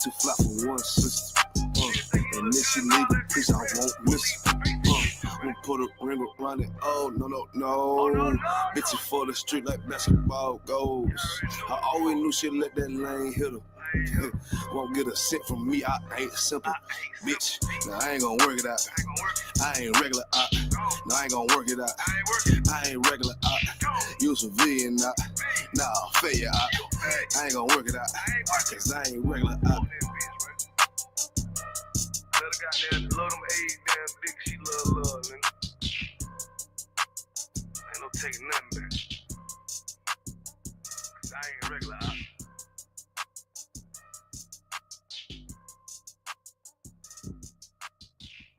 too fly for one sister. And then she leave a piece, I won't miss her. I'ma put a ring around it. Oh, no. Bitch, you for the street like basketball goes. I always knew she'd let that lane hit her. Won't get a cent from me, I ain't simple. Bitch, now I ain't gonna work it out. I ain't regular out. No, I ain't gonna work it out. I ain't regular out. You civilian out. Nah, failure out. I ain't gonna work it out. Cause I ain't regular out. Goddamn, love them age damn dick, she love, nigga. Ain't no taking nothing back. Cause I ain't regular out.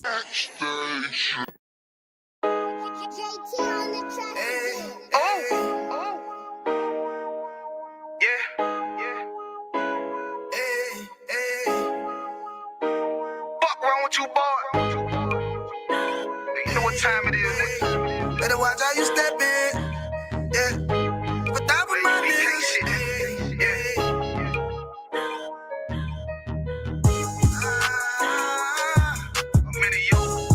Backstation. JT on the track. Fuck wrong with you, boy? You know what time it is, nigga. Better watch how you step in. Yeah. But that was my nigga. Yeah. I'm in you.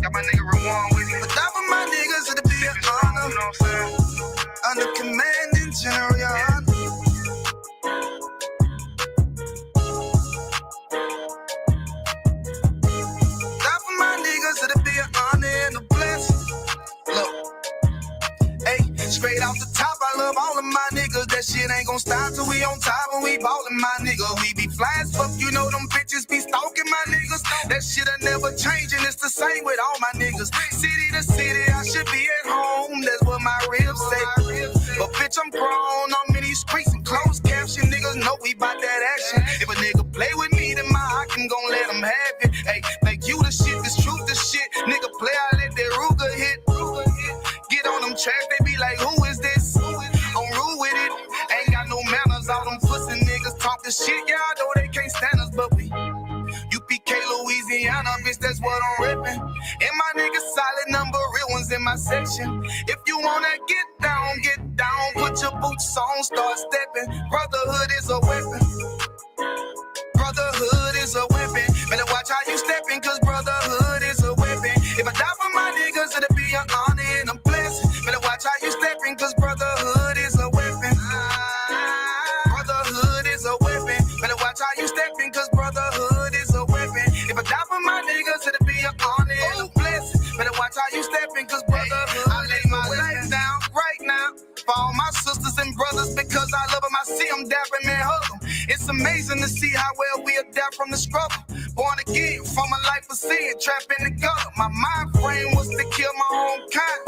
Got my nigga Rawan with me. But that was my niggas, it'll be an honor. You know what I'm saying? Under commanding General, your honor. It'll be an honor and a blessing. Look, hey, straight off the top, I love all of my niggas. That shit ain't gon' stop till we on top and we ballin', my nigga. We be fly as fuck, you know them bitches be stalking my niggas. That shit'll never change and it's the same with all my niggas. City to city, I should be at home. That's what my ribs say. But bitch, I'm grown. I'm in these streets and closed caption. Niggas know we bout that action. If a nigga play with me, then my hockin' gon' let him have it. Hey, make you the shit, this truth the shit. Nigga play, I let that Ruger hit. Get on them tracks, they be like, who is this? I'm rude with it. Ain't got no manners. All them pussy niggas talking shit. Yeah, I know they can't stand us, but we UPK, Louisiana, bitch, that's what I'm reppin'. And my niggas solid number, real ones in my section. If you wanna get down, put your boots on, start stepping. Brotherhood is a weapon. Brotherhood is a weapon. Better watch how you steppin', cause brotherhood is a weapon. If I die for my niggas, it'll be an honor and a blessing. Better watch how you steppin', cause brotherhood is a weapon. Brotherhood is a weapon. Better watch how you steppin', cause brotherhood is a weapon. If I die for my niggas, it'll be an honor and a blessing. Better watch how you steppin', cause brotherhood. I lay my life down right now for all my sisters and brothers, because I love them. I see them dapping, man, hug them. It's amazing to see how well we adapt from the struggle. Born again from a life of sin, trapped in the gutter. My mind frame was to kill my own kind.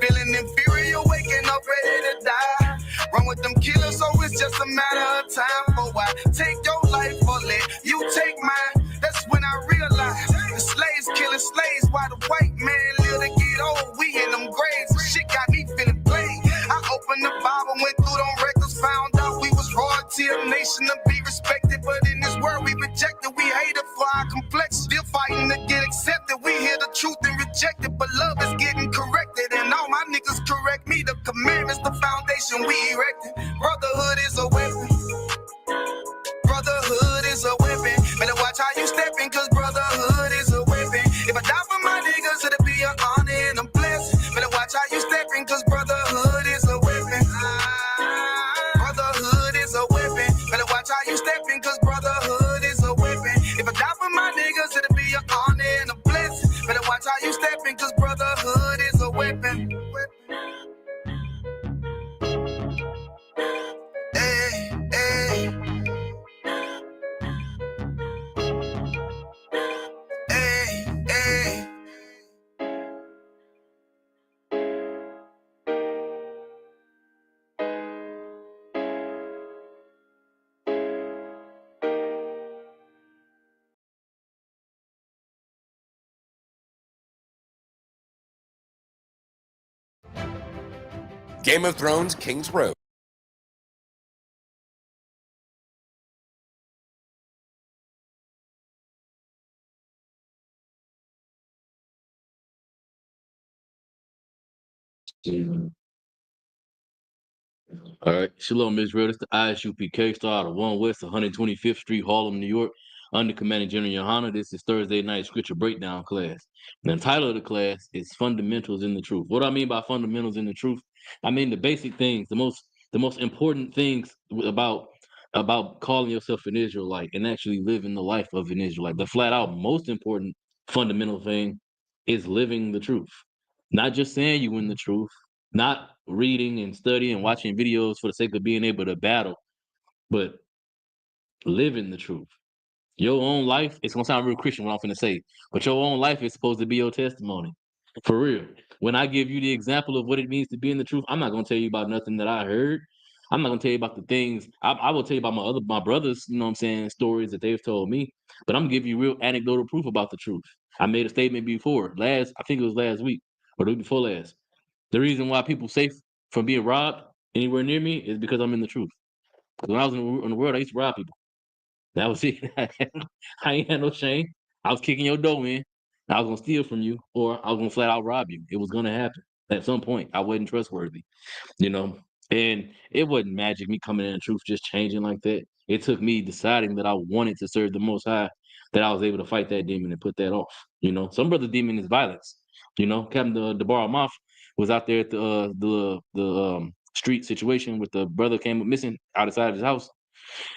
Feeling inferior, waking up ready to die. Run with them killers, so it's just a matter of time. For I take your life or let you take mine. That's when I realized the slaves killing slaves while the white man live to get old. We in them graves, and shit got me feeling played. I opened the Bible, went through them records, found out we was royalty, a nation to be respected. But in this world we rejected, we hated for our complexion. Still fighting to get accepted. We hear the truth and reject it, but love is getting corrected. And all my niggas correct me. The commandments, the foundation we erected. Brotherhood is a weapon. Brotherhood is a weapon. Better watch how you steppin', cause brotherhood is a weapon. If I die for my niggas, it'll be an honor and a blessing. Better watch how you steppin', cause brotherhood is a weapon. Brotherhood is a weapon. Better watch how you steppin', cause brotherhood is a weapon. If I die for my niggas, it'll be an honor and a blessing. Better watch how you steppin', cause brotherhood is a weapon. Hey, hey. Hey, hey. Game of Thrones King's Road. All right. Shalom, Israel. It's the ISUPK star out of 1 West, 125th Street, Harlem, New York. Under Commanding General Yohana. This is Thursday night scripture breakdown class. And the title of the class is Fundamentals in the Truth. What do I mean by fundamentals in the truth? I mean the basic things, the most important things about calling yourself an Israelite and actually living the life of an Israelite. The flat out most important fundamental thing is living the truth. Not just saying you in the truth, not reading and studying and watching videos for the sake of being able to battle, but living the truth. Your own life, it's gonna sound real Christian what I'm finna say, but your own life is supposed to be your testimony. For real. When I give you the example of what it means to be in the truth, I'm not gonna tell you about nothing that I heard. I'm not gonna tell you about the things I will tell you about my brothers, you know what I'm saying, stories that they've told me, but I'm gonna give you real anecdotal proof about the truth. I made a statement before, I think it was last week or the week before last. The reason why people safe from being robbed anywhere near me is because I'm in the truth. 'Cause when I was in the world, I used to rob people. That was it. I ain't had no shame. I was kicking your door in. I was gonna steal from you, or I was gonna flat out rob you. It was gonna happen at some point. I wasn't trustworthy, you know. And it wasn't magic, me coming in the truth, just changing like that. It took me deciding that I wanted to serve the Most High, that I was able to fight that demon and put that off. You know, some brother demon is violence. You know, Captain Debar Moff was out there at the street situation with the brother came up missing outside of his house,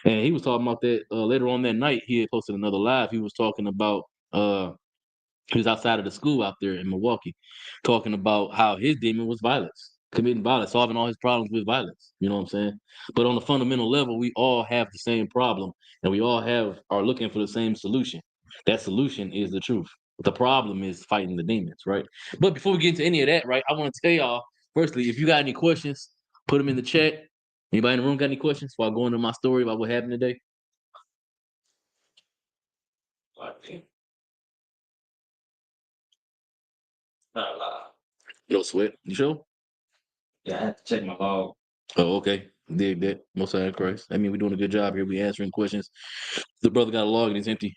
and he was talking about that later on that night. He had posted another live. He was talking about uh he was outside of the school out there in Milwaukee, talking about how his demon was violence, committing violence, solving all his problems with violence. You know what I'm saying? But on a fundamental level, we all have the same problem, and we all are looking for the same solution. That solution is the truth. The problem is fighting the demons, right? But before we get into any of that, right, I want to tell y'all, firstly, if you got any questions, put them in the chat. Anybody in the room got any questions before I go into my story about what happened today? No sweat. You sure? Yeah, I had to check my log. Oh, okay. Dig that. Most High in Christ. I mean, we're doing a good job here. We answering questions. The brother got a log and it's empty.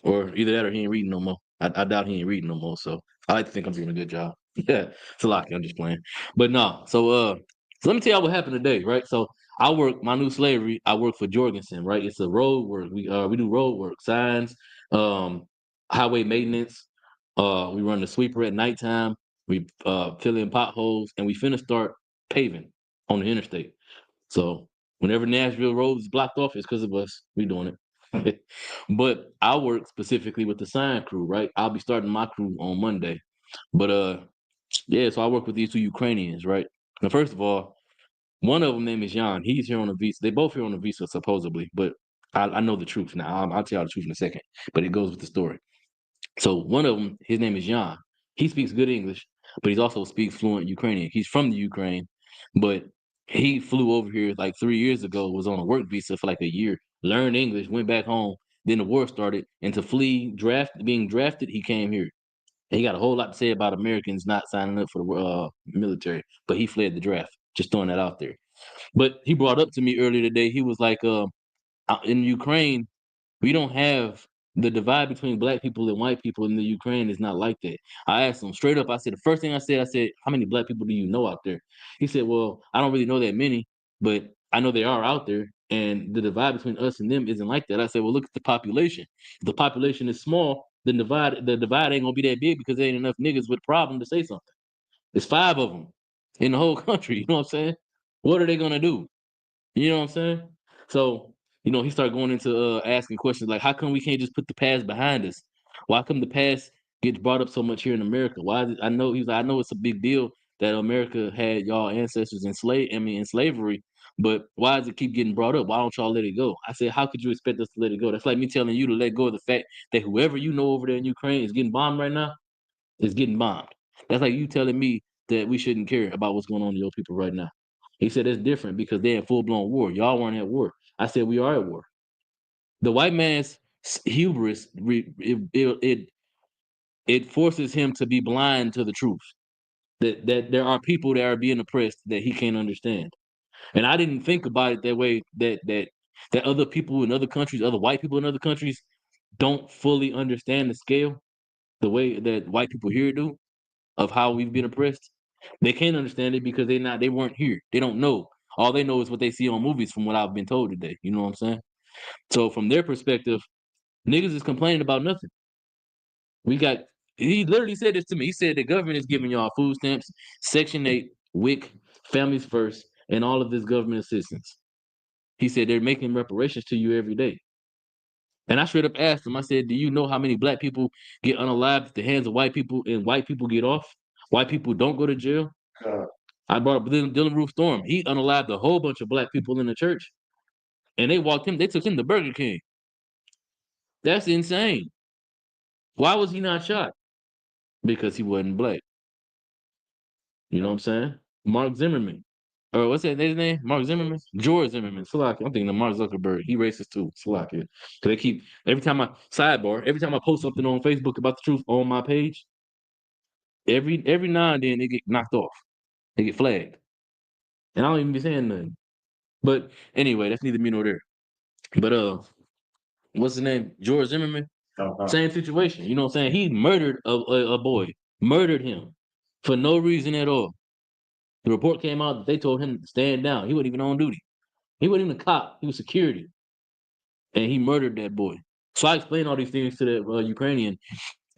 Or either that or he ain't reading no more. I doubt he ain't reading no more. So I like to think I'm doing a good job. Yeah. It's a lot. I'm just playing. But no. So let me tell y'all what happened today, right? So I work my new slavery. I work for Jorgensen, right? It's a road work. We do road work, signs, um, highway maintenance. We run the sweeper at nighttime. We fill in potholes, and we finna start paving on the interstate. So whenever Nashville Road is blocked off, it's because of us. We doing it. But I work specifically with the sign crew, right? I'll be starting my crew on Monday. But yeah, so I work with these two Ukrainians, right? Now, first of all, one of them name is Jan. He's here on a visa. They both here on a visa, supposedly, but I know the truth now. I'll tell you the truth in a second, but it goes with the story. So one of them, his name is Jan. He speaks good English, but he also speaks fluent Ukrainian. He's from the Ukraine, but he flew over here like 3 years ago, was on a work visa for like a year, learned English, went back home. Then the war started, and to flee being drafted, he came here. And he got a whole lot to say about Americans not signing up for the military, but he fled the draft. Just throwing that out there. But he brought up to me earlier today, he was like, in Ukraine, we don't have the divide between black people and white people in the Ukraine is not like that. I asked him straight up. I said, the first thing I said, how many black people do you know out there? He said, well, I don't really know that many, but I know they are out there. And the divide between us and them isn't like that. I said, well, look at the population. If the population is small, then the divide ain't gonna be that big because there ain't enough niggas with a problem to say something. There's 5 of them in the whole country. You know what I'm saying? What are they gonna do? You know what I'm saying? So, he started going into asking questions like, how come we can't just put the past behind us? Why come the past gets brought up so much here in America? I know he's like, I know it's a big deal that America had y'all ancestors in slavery, but why does it keep getting brought up? Why don't y'all let it go? I said, how could you expect us to let it go? That's like me telling you to let go of the fact that whoever you know over there in Ukraine is getting bombed right now is getting bombed. That's like you telling me that we shouldn't care about what's going on to your people right now. He said it's different because they're in full blown war. Y'all weren't at war. I said we are at war. The white man's hubris it forces him to be blind to the truth that there are people that are being oppressed that he can't understand. And I didn't think about it that way. That other people in other countries, other white people in other countries, don't fully understand the scale the way that white people here do of how we've been oppressed. They can't understand it because they weren't here. They don't know. All they know is what they see on movies from what I've been told today. You know what I'm saying? So from their perspective, niggas is complaining about nothing. He literally said this to me. He said the government is giving y'all food stamps, Section 8, WIC, Families First, and all of this government assistance. He said they're making reparations to you every day. And I straight up asked him, I said, do you know how many black people get unalived at the hands of white people and white people get off? White people don't go to jail. I brought up Dylan Roof Storm. He unalived a whole bunch of black people in the church. And they took him to Burger King. That's insane. Why was he not shot? Because he wasn't black. You know what I'm saying? Mark Zimmerman. Or what's that his name? Mark Zimmerman? George Zimmerman. Salaki. I'm thinking of Mark Zuckerberg. He racist too. Salaki. Cause they keep every time I post something on Facebook about the truth on my page, every now and then they get knocked off. They get flagged. And I don't even be saying nothing. But anyway, that's neither me nor there. But what's his name? George Zimmerman. Same situation. You know what I'm saying? He murdered a boy. Murdered him for no reason at all. The report came out that they told him to stand down. He wasn't even on duty. He wasn't even a cop. He was security. And he murdered that boy. So I explained all these things to the Ukrainian,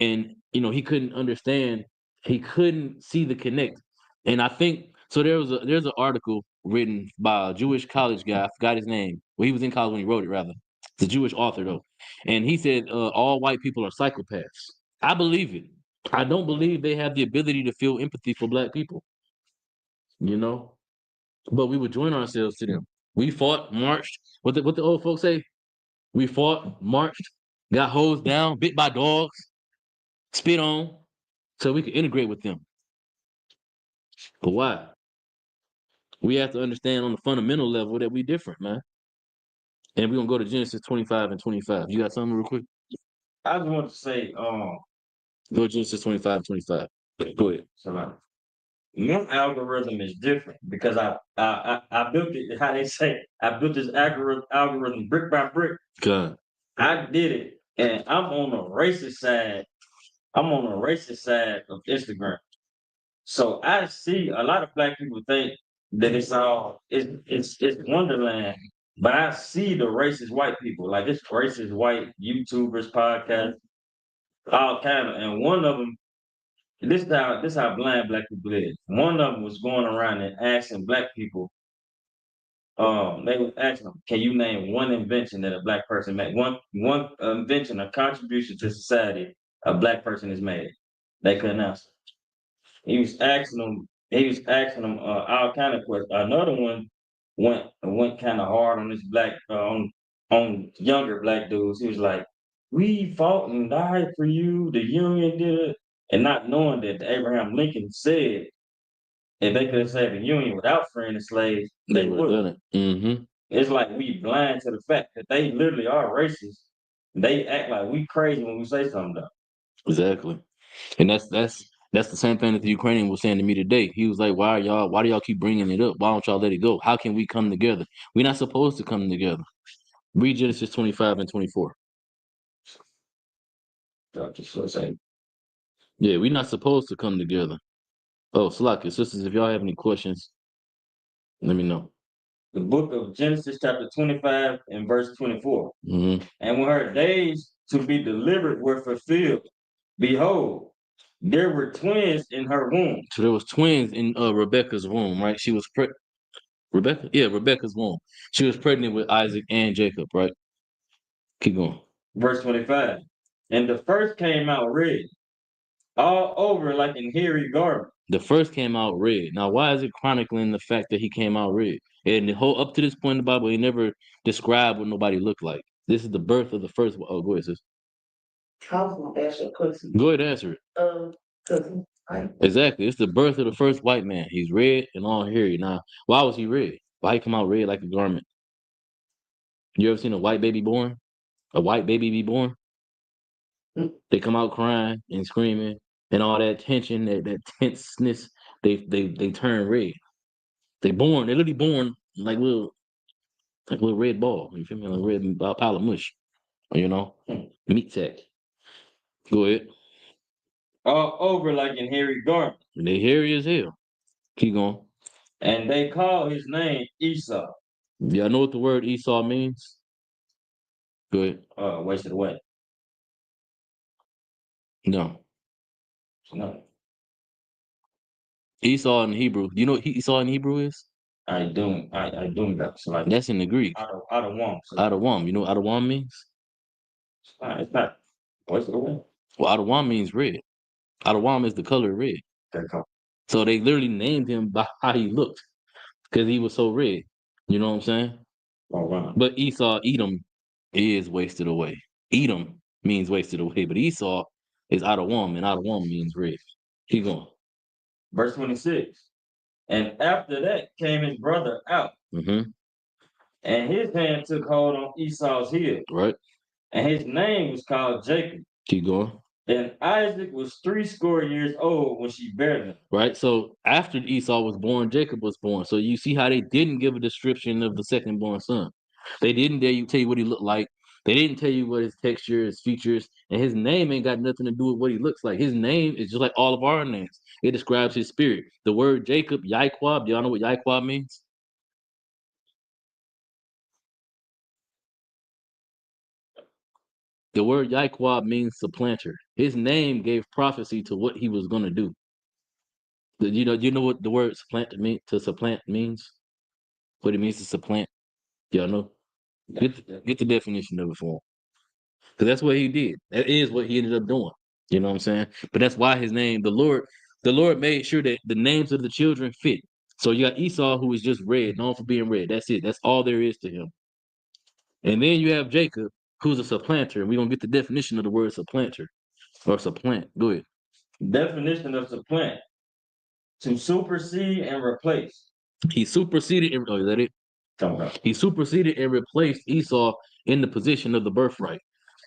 and he couldn't understand. He couldn't see the connect. And I think so. There's an article written by a Jewish college guy. I forgot his name. Well, he was in college when he wrote it. Rather, it's a Jewish author though, and he said all white people are psychopaths. I believe it. I don't believe they have the ability to feel empathy for black people. But we would join ourselves to them. We fought, marched. What the old folks say? We fought, marched, got hosed down, bit by dogs, spit on, so we could integrate with them. But why? We have to understand on the fundamental level that we different, man. And we're gonna go to Genesis 25 and 25. You got something real quick? I just want to say, Go to Genesis 25 and 25. Go ahead. so my algorithm is different because I built it. How they say, I built this algorithm brick by brick. God. I did it, and I'm on the racist side. I'm on the racist side of Instagram. So I see a lot of black people think that it's Wonderland, but I see the racist white people, like it's racist white YouTubers, podcasts, all kind of. And one of them, this how blind black people is. One of them was going around and asking black people. They was asking them, "Can you name one invention that a black person made? One invention, a contribution to society a black person has made?" They couldn't answer. He was asking them. He was asking them all kind of questions. Another one went kind of hard on this black on younger black dudes. He was like, "We fought and died for you. The Union did it," and not knowing that Abraham Lincoln said if they could have saved the Union without freeing the slaves, they would have would. done it. Mm-hmm. It's like we blind to the fact that they literally are racist. They act like we crazy when we say something though. Exactly. And that's the same thing that the Ukrainian was saying to me today. He was like, why do y'all keep bringing it up? Why don't y'all let it go? How can we come together? We're not supposed to come together. Read Genesis 25 and 24. Yeah, we're not supposed to come together. Oh, Salaki, sisters, if y'all have any questions, let me know. The book of Genesis, chapter 25 and verse 24. Mm-hmm. And when her days to be delivered were fulfilled, behold, there were twins in her womb. So there was twins in Rebecca's womb, right? She was Rebecca? Yeah, Rebecca's womb. She was pregnant with Isaac and Jacob, right? Keep going. Verse 25. And the first came out red, all over like in hairy garment. The first came out red. Now, why is it chronicling the fact that he came out red? And the whole up to this point in the Bible, he never described what nobody looked like. This is the birth of the first. Oh, go ahead, sis. I was gonna ask you a question. Go ahead, answer it. Exactly. It's the birth of the first white man. He's red and all hairy. Now, why was he red? Why he come out red like a garment? You ever seen a white baby born? A white baby be born? They come out crying and screaming and all that tension, that tenseness, they turn red. They literally born like little red ball. You feel me? Like red pile of mush. Meat sack. Go ahead. All over like in hairy garment. They hairy as hell. Keep going. And they call his name Esau. Y'all know what the word Esau means? Go ahead. Wasted away. No. No, Esau in Hebrew. You know what Esau in Hebrew is? I do that. So like That's in the Greek. out of one. So Adawam. You know what Adawam means? it's not wasted away. Well, Adawam means red. Adawam is the color red. Okay, come. So they literally named him by how he looked because he was so red. You know what I'm saying? All right. But Esau, Edom, is wasted away. Edom means wasted away, but Esau is Adawam, and Adawam means red. Keep going. Verse 26. And after that came his brother out, Mm-hmm. and his hand took hold on Esau's heel, Right. and his name was called Jacob. Keep going. And Isaac was 80 years old when she bare him. Right. So after Esau was born, Jacob was born. So you see how they didn't give a description of the second born son. They didn't tell you what he looked like. They didn't tell you what his texture, his features, and his name ain't got nothing to do with what he looks like. His name is just like all of our names. It describes his spirit. The word Jacob, Yaiquab, do y'all know what Yaiquab means? The word Yaiquab means supplanter. His name gave prophecy to what he was going to do. You know what the word supplant means? What it means to supplant? Y'all know? Get the definition of it for him. Because that's what he did. That is what he ended up doing. You know what I'm saying? But that's why his name, the Lord made sure that the names of the children fit. So you got Esau, who is just red, known for being red. That's it. That's all there is to him. And then you have Jacob, who's a supplanter. We're gonna get the definition of the word supplanter or supplant. Go ahead. Definition of supplant: to supersede and replace. He superseded. Oh, is that it? Come on. He superseded and replaced Esau in the position of the birthright.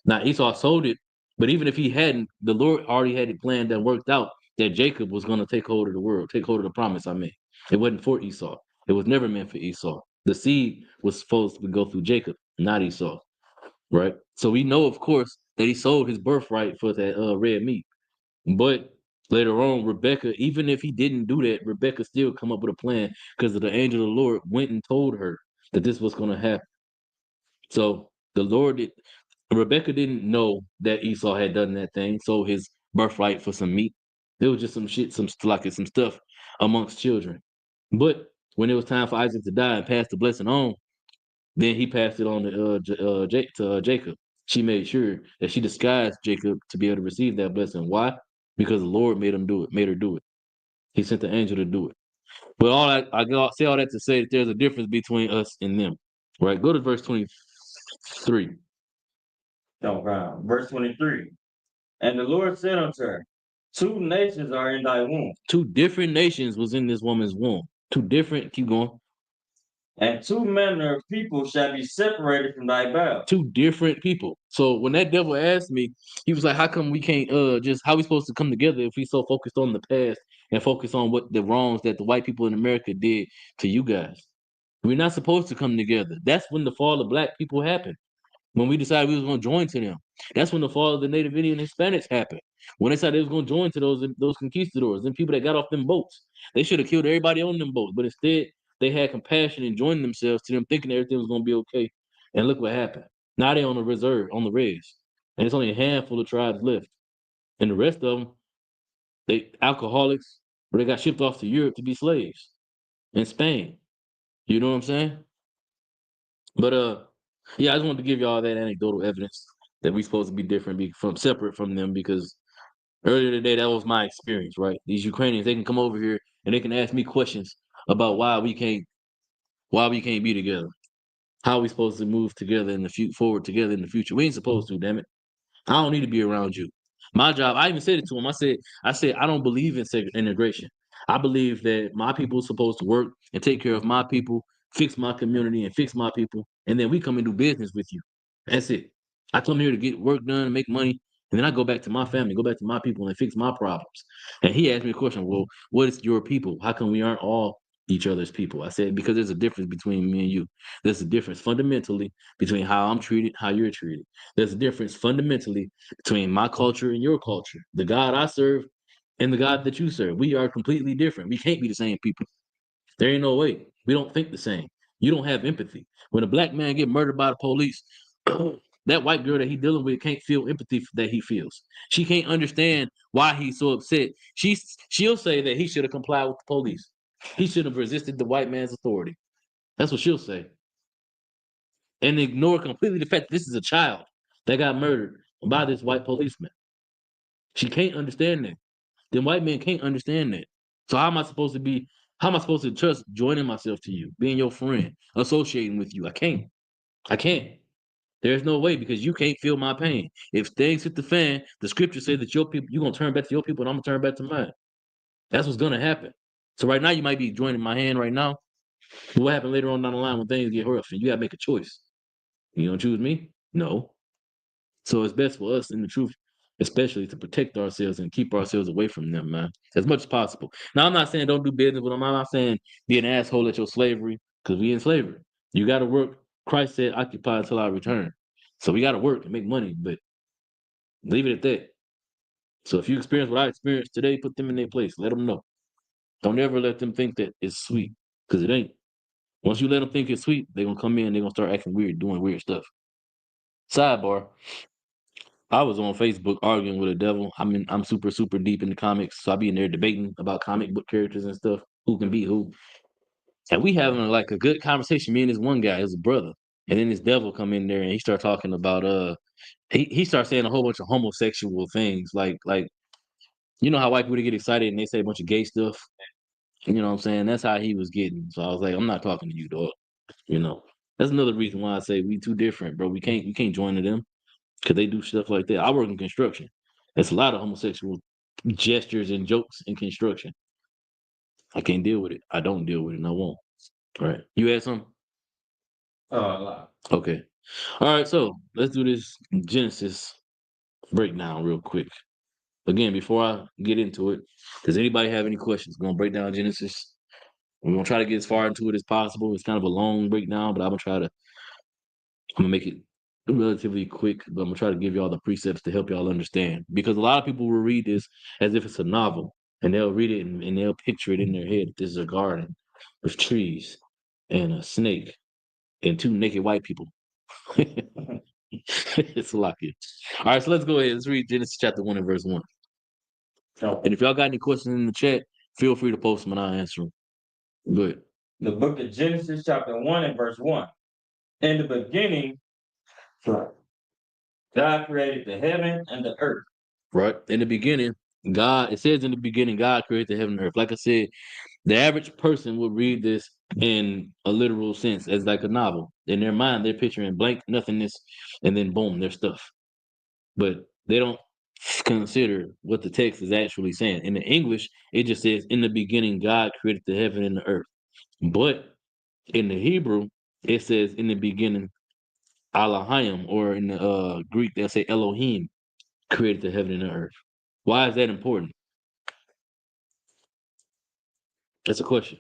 Now Esau sold it, but even if he hadn't, the Lord already had it planned and worked out that Jacob was going to take hold of the world, take hold of the promise. I mean, it wasn't for Esau. It was never meant for Esau. The seed was supposed to go through Jacob, not Esau, right? So we know, of course, that he sold his birthright for that red meat. But later on, Rebecca, even if he didn't do that, Rebecca still come up with a plan because the angel of the Lord went and told her that this was going to happen. So the Lord did. Rebecca didn't know that Esau had done that thing, sold his birthright for some meat. There was just some shit, some stuff amongst children. But when it was time for Isaac to die and pass the blessing on, then he passed it on to Jacob. She made sure that she disguised Jacob to be able to receive that blessing. Why? Because the Lord made him do it, made her do it. He sent the angel to do it. But I say all that to say that there's a difference between us and them. Right? Go to verse 23. Verse 23. And the Lord said unto her, 2 nations are in thy womb. 2 different nations was in this woman's womb. 2 different, keep going. And 2 manner of people shall be separated from thy bowels. 2 different people. So when that devil asked me, he was like, how come we can't how we supposed to come together if we so focused on the past and focus on what the wrongs that the white people in America did to you guys? We're not supposed to come together. That's when the fall of black people happened. When we decided we was going to join to them. That's when the fall of the Native Indian Hispanics happened. When they decided they was going to join to those conquistadors and people that got off them boats. They should have killed everybody on them boats, but instead they had compassion and joined themselves to them, thinking everything was going to be okay. And look what happened. Now they on the reserve, on the res, and it's only a handful of tribes left, and the rest of them, they alcoholics, or they got shipped off to Europe to be slaves in Spain. You know what I'm saying? But yeah, I just wanted to give y'all that anecdotal evidence that we supposed to be different, separate from them, because earlier today that was my experience, right? These Ukrainians, they can come over here and they can ask me questions about why we can't be together. How are we supposed to move together in the forward together in the future? We ain't supposed to, damn it. I don't need to be around you. My job, I even said it to him. I said, I don't believe in integration. I believe that my people are supposed to work and take care of my people, fix my community and fix my people, and then we come and do business with you. That's it. I come here to get work done and make money, and then I go back to my family, go back to my people and fix my problems. And he asked me a question, well, what is your people? How come we aren't all each other's people? I said, because there's a difference between me and you. There's a difference fundamentally between how I'm treated, how you're treated. There's a difference fundamentally between my culture and your culture. The God I serve and the God that you serve. We are completely different. We can't be the same people. There ain't no way. We don't think the same. You don't have empathy. When a black man get murdered by the police, that white girl that he dealing with can't feel empathy that he feels. She can't understand why he's so upset. She'll say that he should have complied with the police. He should have resisted the white man's authority. That's what she'll say. And ignore completely the fact that this is a child that got murdered by this white policeman. She can't understand that. Then white men can't understand that. So how am I supposed to be? How am I supposed to trust joining myself to you, being your friend, associating with you? I can't. I can't. There's no way because you can't feel my pain. If things hit the fan, the scriptures say that your people, you're gonna turn back to your people, and I'm gonna turn back to mine. That's what's gonna happen. So right now you might be joining my hand right now. But what happened later on down the line when things get rough and you gotta make a choice? You gonna choose me? No. So it's best for us in the truth, especially to protect ourselves and keep ourselves away from them, man, as much as possible. Now, I'm not saying don't do business with them. I'm not saying be an asshole at your slavery, because we in slavery. You got to work. Christ said, occupy until I return. So we got to work and make money, but leave it at that. So if you experience what I experienced today, put them in their place. Let them know. Don't ever let them think that it's sweet, because it ain't. Once you let them think it's sweet, they're going to come in, they're going to start acting weird, doing weird stuff. Sidebar. I was on Facebook arguing with a devil. I'm super, super deep in the comics. So I be in there debating about comic book characters and stuff, who can beat who. And we having like a good conversation. Me and this one guy, his brother. And then this devil come in there and he start talking about he starts saying a whole bunch of homosexual things. Like you know how white people get excited and they say a bunch of gay stuff. You know what I'm saying? That's how he was getting. So I was like, I'm not talking to you, dog. You know. That's another reason why I say we too different, bro. We can't join to them. Because they do stuff like that. I work in construction. There's a lot of homosexual gestures and jokes in construction. I can't deal with it. I don't deal with it and I won't. All right. You had something? A lot. Okay. All right. So let's do this Genesis breakdown real quick. Again, before I get into it, does anybody have any questions? We're going to break down Genesis. We're going to try to get as far into it as possible. It's kind of a long breakdown, but I'm going to make it relatively quick, but I'm gonna try to give y'all the precepts to help y'all understand. Because a lot of people will read this as if it's a novel, and they'll read it and they'll picture it in their head. This is a garden with trees and a snake and two naked white people. It's a lot here. All right, so let's go ahead. Let's read Genesis chapter 1 and verse 1. And if y'all got any questions in the chat, feel free to post them and I'll answer them. Go ahead. The book of Genesis, chapter 1 and verse 1. In the beginning, God created the heaven and the earth. Right. In the beginning, it says in the beginning, God created the heaven and earth. Like I said, the average person would read this in a literal sense as like a novel. In their mind, they're picturing blank nothingness and then boom, their stuff. But they don't consider what the text is actually saying. In the English, it just says, in the beginning, God created the heaven and the earth. But in the Hebrew, it says, in the beginning, Elohim, or in the Greek, they'll say Elohim created the heaven and the earth. Why is that important? That's a question.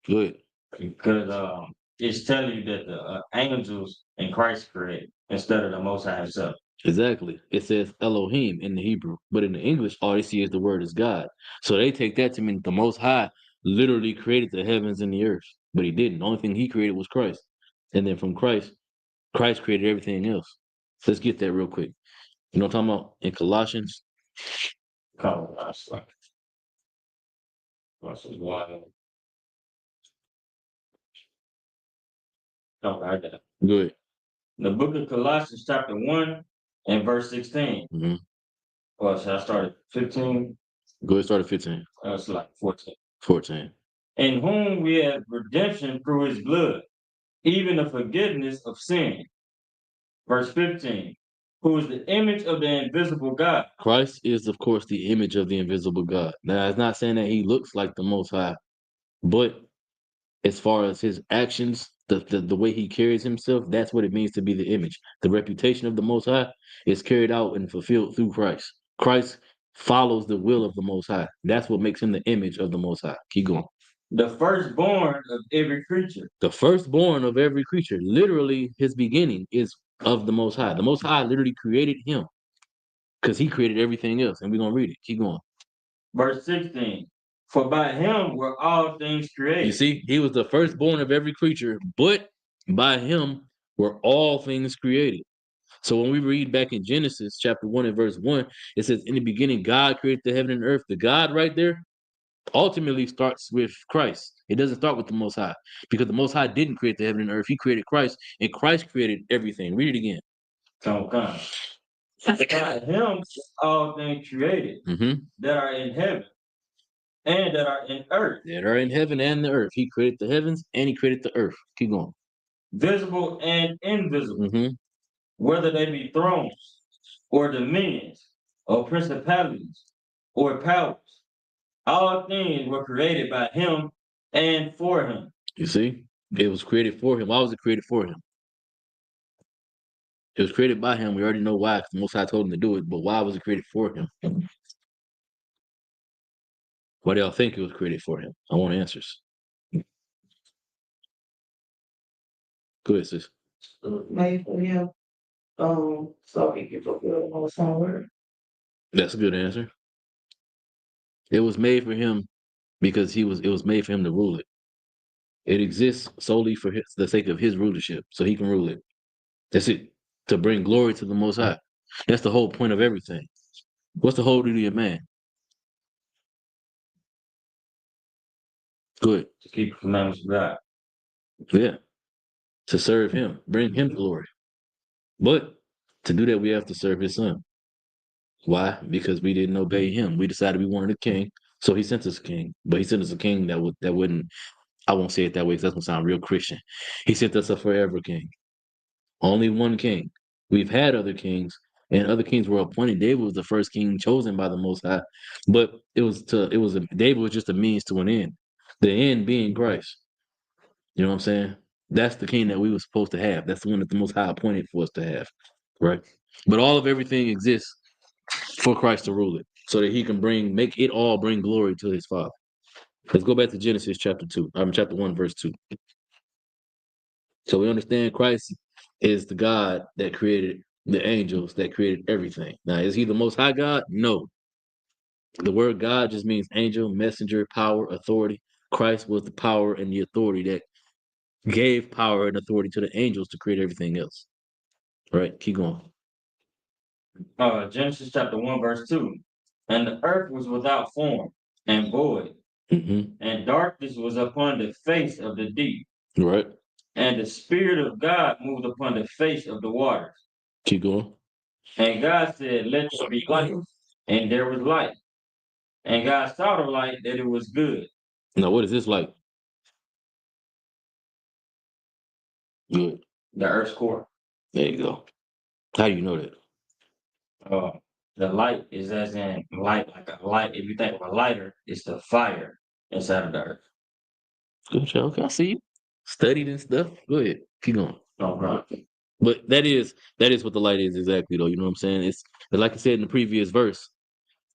Good. Because it's telling you that the angels and Christ created instead of the Most High Himself. Exactly. It says Elohim in the Hebrew, but in the English, all they see is the word is God. So they take that to mean the Most High literally created the heavens and the earth, but He didn't. The only thing He created was Christ, and then from Christ created everything else. Let's get that real quick. You know what I'm talking about in Colossians? Colossians 1. Okay, I got it. Good. The book of Colossians, chapter 1 and verse 16. Mm-hmm. Well, should I start at 15? Go ahead, start at 15. It's like 14. 14. In whom we have redemption through His blood, even the forgiveness of sin. Verse 15. Who is the image of the invisible God. Christ is, of course, the image of the invisible God. Now, it's not saying that He looks like the Most High, but as far as His actions, the way He carries Himself, that's what it means to be the image. The reputation of the Most High is carried out and fulfilled through Christ. Christ follows the will of the Most High. That's what makes Him the image of the Most High. Keep going. The firstborn of every creature. The firstborn of every creature, literally His beginning is of the Most High. The Most High literally created Him. because he created everything else, and we're gonna read it. Keep going. Verse 16. For by him were all things created. You see, he was the firstborn of every creature, but by him were all things created. So when we read back in Genesis chapter 1 and verse 1, it says, in the beginning, God created the heaven and earth. The God right there ultimately starts with Christ. It doesn't start with the Most High, because the Most High didn't create the heaven and earth. He created Christ, and Christ created everything. Read it again. Come. By him all things created Mm-hmm. that are in heaven and that are in earth, That are in heaven and the earth. He created the heavens and he created the earth. Keep going. visible and invisible, Mm-hmm. whether they be thrones or dominions or principalities or powers. All things were created by him and for him. You see, it was created for him. Why was it created for him? It was created by him. We already know why, because the Most High told him to do it. But why was it created for him? Why do y'all think it was created for him? I want answers. Go ahead, sis. Made for him, so he can fulfill the most high word. That's a good answer. It was made for him because it was made for him to rule it. It exists solely for the sake of his rulership, so he can rule it. That's it. To bring glory to the Most High. That's the whole point of everything. What's the whole duty of man? Good. To keep the commandments of God. Yeah. To serve him, bring him glory. But to do that, we have to serve his son. Why? Because we didn't obey him. We decided we wanted a king, so he sent us a king. But he sent us a king that wouldn't. I won't say it that way because that's gonna sound real Christian. He sent us a forever king. Only one king. We've had other kings, and other kings were appointed. David was the first king chosen by the Most High, but David was just a means to an end. The end being Christ. You know what I'm saying? That's the king that we were supposed to have. That's the one that the Most High appointed for us to have, right? But all of everything exists for Christ to rule it, so that he can make it all bring glory to his Father. Let's go back to Genesis chapter 1, verse 2. So we understand Christ is the God that created the angels, that created everything. Now, is he the Most High God? No. The word God just means angel, messenger, power, authority. Christ was the power and the authority that gave power and authority to the angels to create everything else. Right? Keep going. Genesis chapter 1, verse 2. And the earth was without form and void, Mm-hmm. and darkness was upon the face of the deep. Right. And the Spirit of God moved upon the face of the waters. Keep going. And God said, let there be light. And there was light. And God saw the light that it was good. Now, what is this like? Good. The earth's core. There you go. How do you know that? The light is as in light, like a light. If you think of a lighter, it's the fire inside of the earth. Good job. Okay, I see you. Studied and stuff. Go ahead. Keep going. No problem. But that is what the light is exactly, though. You know what I'm saying? It's like I said in the previous verse.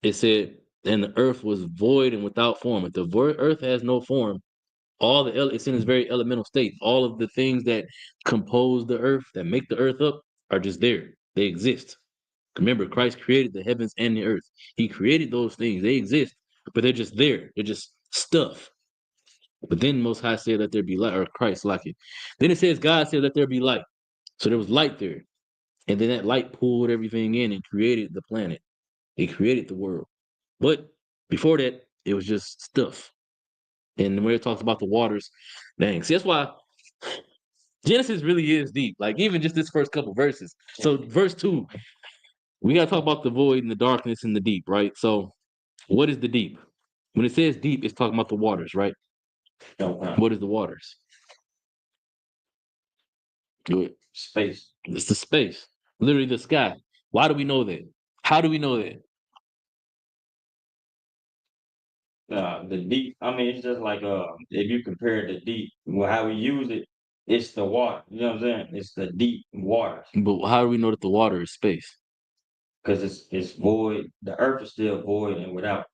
It said, "And the earth was void and without form." If the earth has no form, it's in its very elemental state. All of the things that compose the earth, that make the earth up, are just there. They exist. Remember, Christ created the heavens and the earth. He created those things. They exist, but they're just there. They're just stuff. But then Most High said, "Let there be light," or Christ like it. Then it says, God said, "Let there be light." So there was light there. And then that light pulled everything in and created the planet. It created the world. But before that, it was just stuff. And when it talks about the waters, dang. See, that's why Genesis really is deep. Like even just this first couple verses. So verse 2, we got to talk about the void and the darkness and the deep, right? So what is the deep? When it says deep, it's talking about the waters, right? What is the waters? Good. Space. It's the space, literally the sky. Why do we know that? How do we know that? The deep, I mean, it's just like if you compare the deep, well, how we use it, it's the water. You know what I'm saying? It's the deep waters. But how do we know that the water is space? Because it's void. The earth is still void and without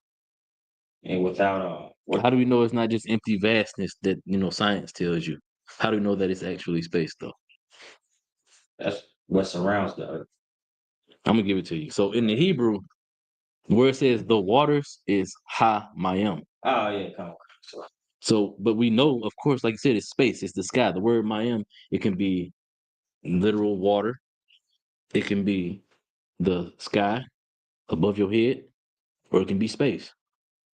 How do we know it's not just empty vastness that science tells you? How do we know that it's actually space though? that's what surrounds the earth. I'm gonna give it to you. So in the Hebrew, where it says the waters is Ha Mayim. Oh yeah, come on. So, but we know, of course, like you said, it's space, it's the sky. The word Mayim, it can be literal water, it can be the sky above your head, or it can be space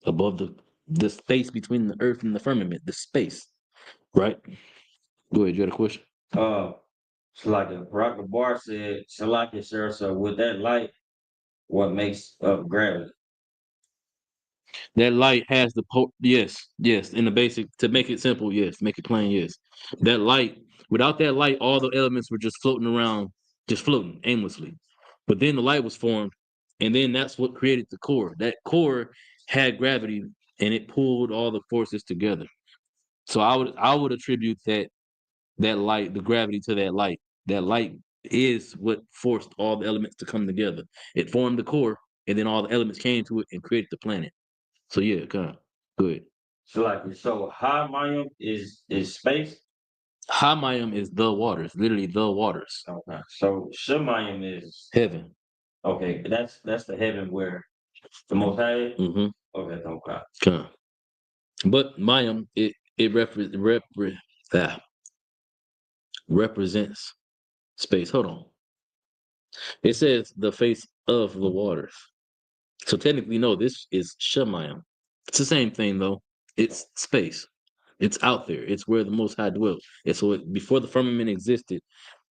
above the space between the earth and the firmament, the space, right? Go ahead, you had a question? So like Rock Bar said, Salaki, sir. So with that light, what makes up gravity? That light has yes. In the basic, to make it simple, yes. Make it plain, yes. That light, without that light, all the elements were just floating around, just floating aimlessly. But then the light was formed, and then that's what created the core. That core had gravity, and it pulled all the forces together. So I would attribute that light, the gravity to that light. That light is what forced all the elements to come together. It formed the core, and then all the elements came to it and created the planet. So yeah, kind of good. Salaki. So high mayim is space. Hamayim is the waters, literally the waters. Okay. So Shemayim is Heaven. okay. That's the heaven where the Most High is? Mm-hmm. Okay. Okay. Kind. But Mayim, it represents space. Hold on. It says the face of the waters. So technically, no, this is Shemayim. It's the same thing though. It's space. It's out there. It's where the Most High dwells. And so before the firmament existed,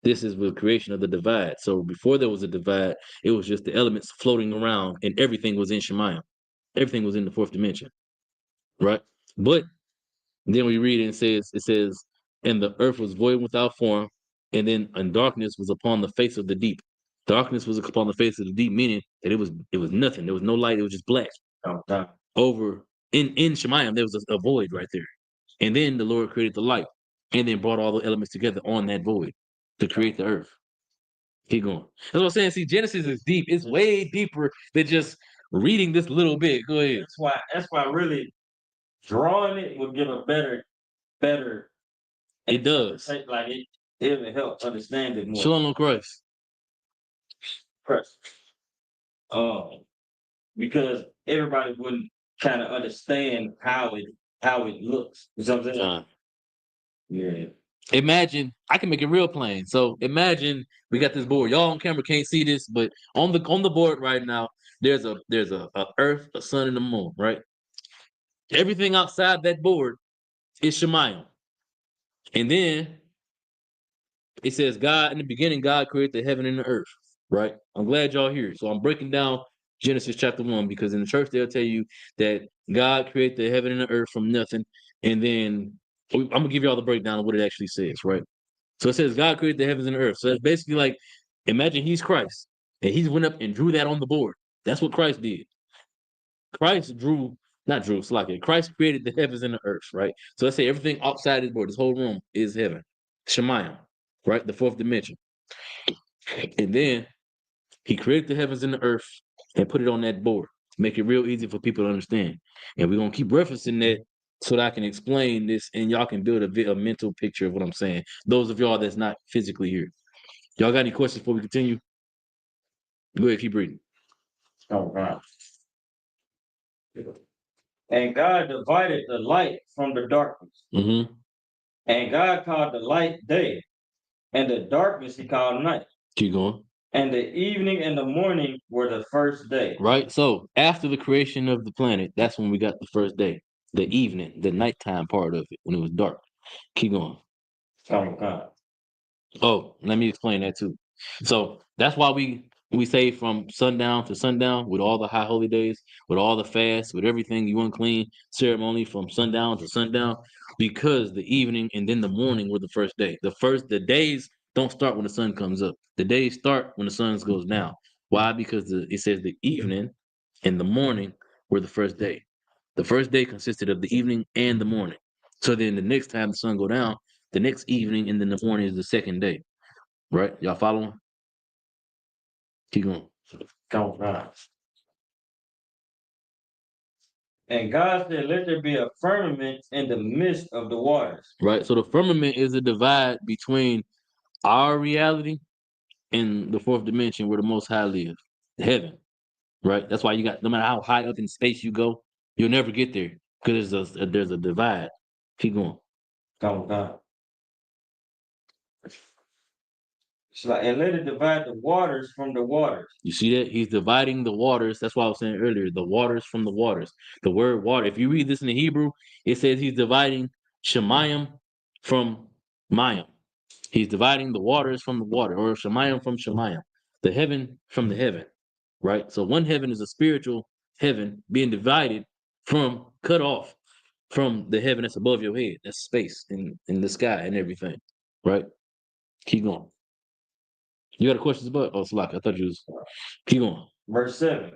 this is the creation of the divide. So before there was a divide, it was just the elements floating around, and everything was in Shemayim. Everything was in the fourth dimension, right? But then we read it says, and the earth was void without form, and darkness was upon the face of the deep. Darkness was upon the face of the deep, meaning that it was nothing. There was no light. It was just black. Okay. Over in Shemayim, there was a void right there. And then the Lord created the light and then brought all the elements together on that void to create the earth. Keep going. That's what I'm saying. See, Genesis is deep. It's way deeper than just reading this little bit. Go ahead. That's why really drawing it would give a better It does. like it will help understand it more. Shalom on Christ. Press. Because everybody wouldn't kind of understand how it looks. You know what I'm saying? John. Yeah. Imagine, I can make it real plain. So imagine we got this board. Y'all on camera can't see this, but on the board right now, there's a earth, a sun, and a moon, right? Everything outside that board is Shemayim. And then it says, God, in the beginning, God created the heaven and the earth, right? I'm glad y'all here. So I'm breaking down Genesis chapter 1 because in the church, they'll tell you that God created the heaven and the earth from nothing. And then I'm going to give you all the breakdown of what it actually says, right? So it says, God created the heavens and the earth. So that's basically like, imagine he's Christ and he went up and drew that on the board. That's what Christ did. Christ Christ created the heavens and the earth, right? So let's say everything outside this board, this whole room is heaven, Shemayim, right? The fourth dimension. And then he created the heavens and the earth and put it on that board. Make it real easy for people to understand. And we're going to keep referencing that so that I can explain this and y'all can build a mental picture of what I'm saying. Those of y'all that's not physically here. Y'all got any questions before we continue? Go ahead, keep reading. Oh, wow. And God divided the light from the darkness. Mm-hmm. And God called the light day, and the darkness he called night. Keep going. And the evening and the morning were the first day. Right. So after the creation of the planet, that's when we got the first day. The evening, the nighttime part of it, when it was dark. Keep going. Oh, God. Oh, let me explain that too. So that's why we say from sundown to sundown with all the high holy days, with all the fasts, with everything you unclean ceremony from sundown to sundown, because the evening and then the morning were the first day. The days don't start when the sun comes up. The days start when the sun goes down. Why? Because it says the evening and the morning were the first day. The first day consisted of the evening and the morning. So then the next time the sun go down, the next evening and then the morning is the second day. Right? Y'all following? Keep going. Oh, God. And God said, let there be a firmament in the midst of the waters. Right? So the firmament is a divide between our reality in the fourth dimension where the Most High live, heaven, right? That's why you got, no matter how high up in space you go, you'll never get there because there's a divide. Keep going. Come down. It's like, and let it divide the waters from the waters. You see that? He's dividing the waters. That's why I was saying earlier, the waters from the waters. The word water, if you read this in the Hebrew, it says he's dividing Shemayim from Mayim. He's dividing the waters from the water, or Shemayim from Shemayim, the heaven from the heaven, right? So one heaven is a spiritual heaven being divided from, cut off from the heaven that's above your head. That's space in the sky and everything, right? Keep going. You got a question about? Oh, Salak, I thought you was. Keep going. Verse 7.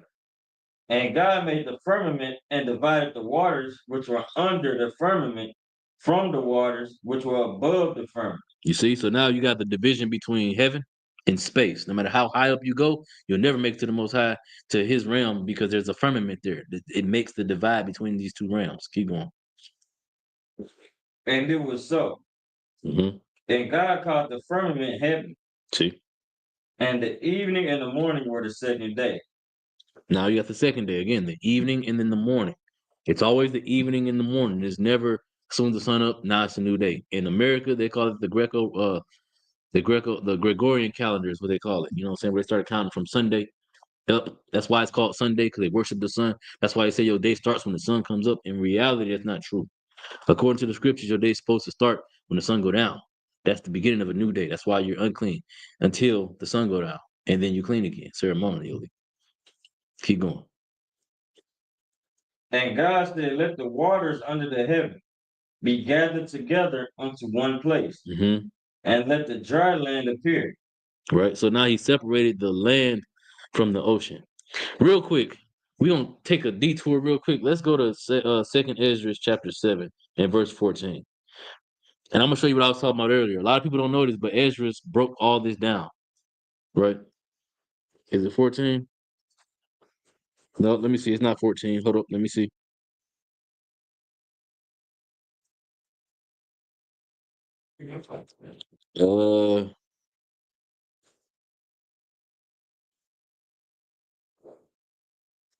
And God made the firmament and divided the waters which were under the firmament from the waters which were above the firmament. You see, so now you got the division between heaven and space. No matter how high up you go, you'll never make it to the Most High, to His realm, because there's a firmament there. It makes the divide between these two realms. Keep going. And it was so. Mm-hmm. And God called the firmament heaven. See, And the evening and the morning were the second day. now you got the second day again, the evening and then the morning. It's always the evening and the morning. It's never as soon as the sun up. Now it's a new day. In America, they call it the Gregorian calendar is what they call it. You know what I'm saying? Where they started counting from Sunday up. That's why it's called Sunday, because they worship the sun. That's why they say your day starts when the sun comes up. In reality, that's not true. According to the scriptures, your day's supposed to start when the sun go down. That's the beginning of a new day. That's why you're unclean until the sun go down, and then you clean again ceremonially. Keep going. And God said, let the waters under the heaven be gathered together unto one place, Mm-hmm. and let the dry land appear. Right. So now he separated the land from the ocean. Real quick, we gonna take a detour real quick. Let's go to Second Ezra chapter 7 and verse 14. And I'm gonna show you what I was talking about earlier. A lot of people don't know this, but Ezra broke all this down. Right? Is it 14? No, let me see. It's not 14. Hold up. Let me see. Uh,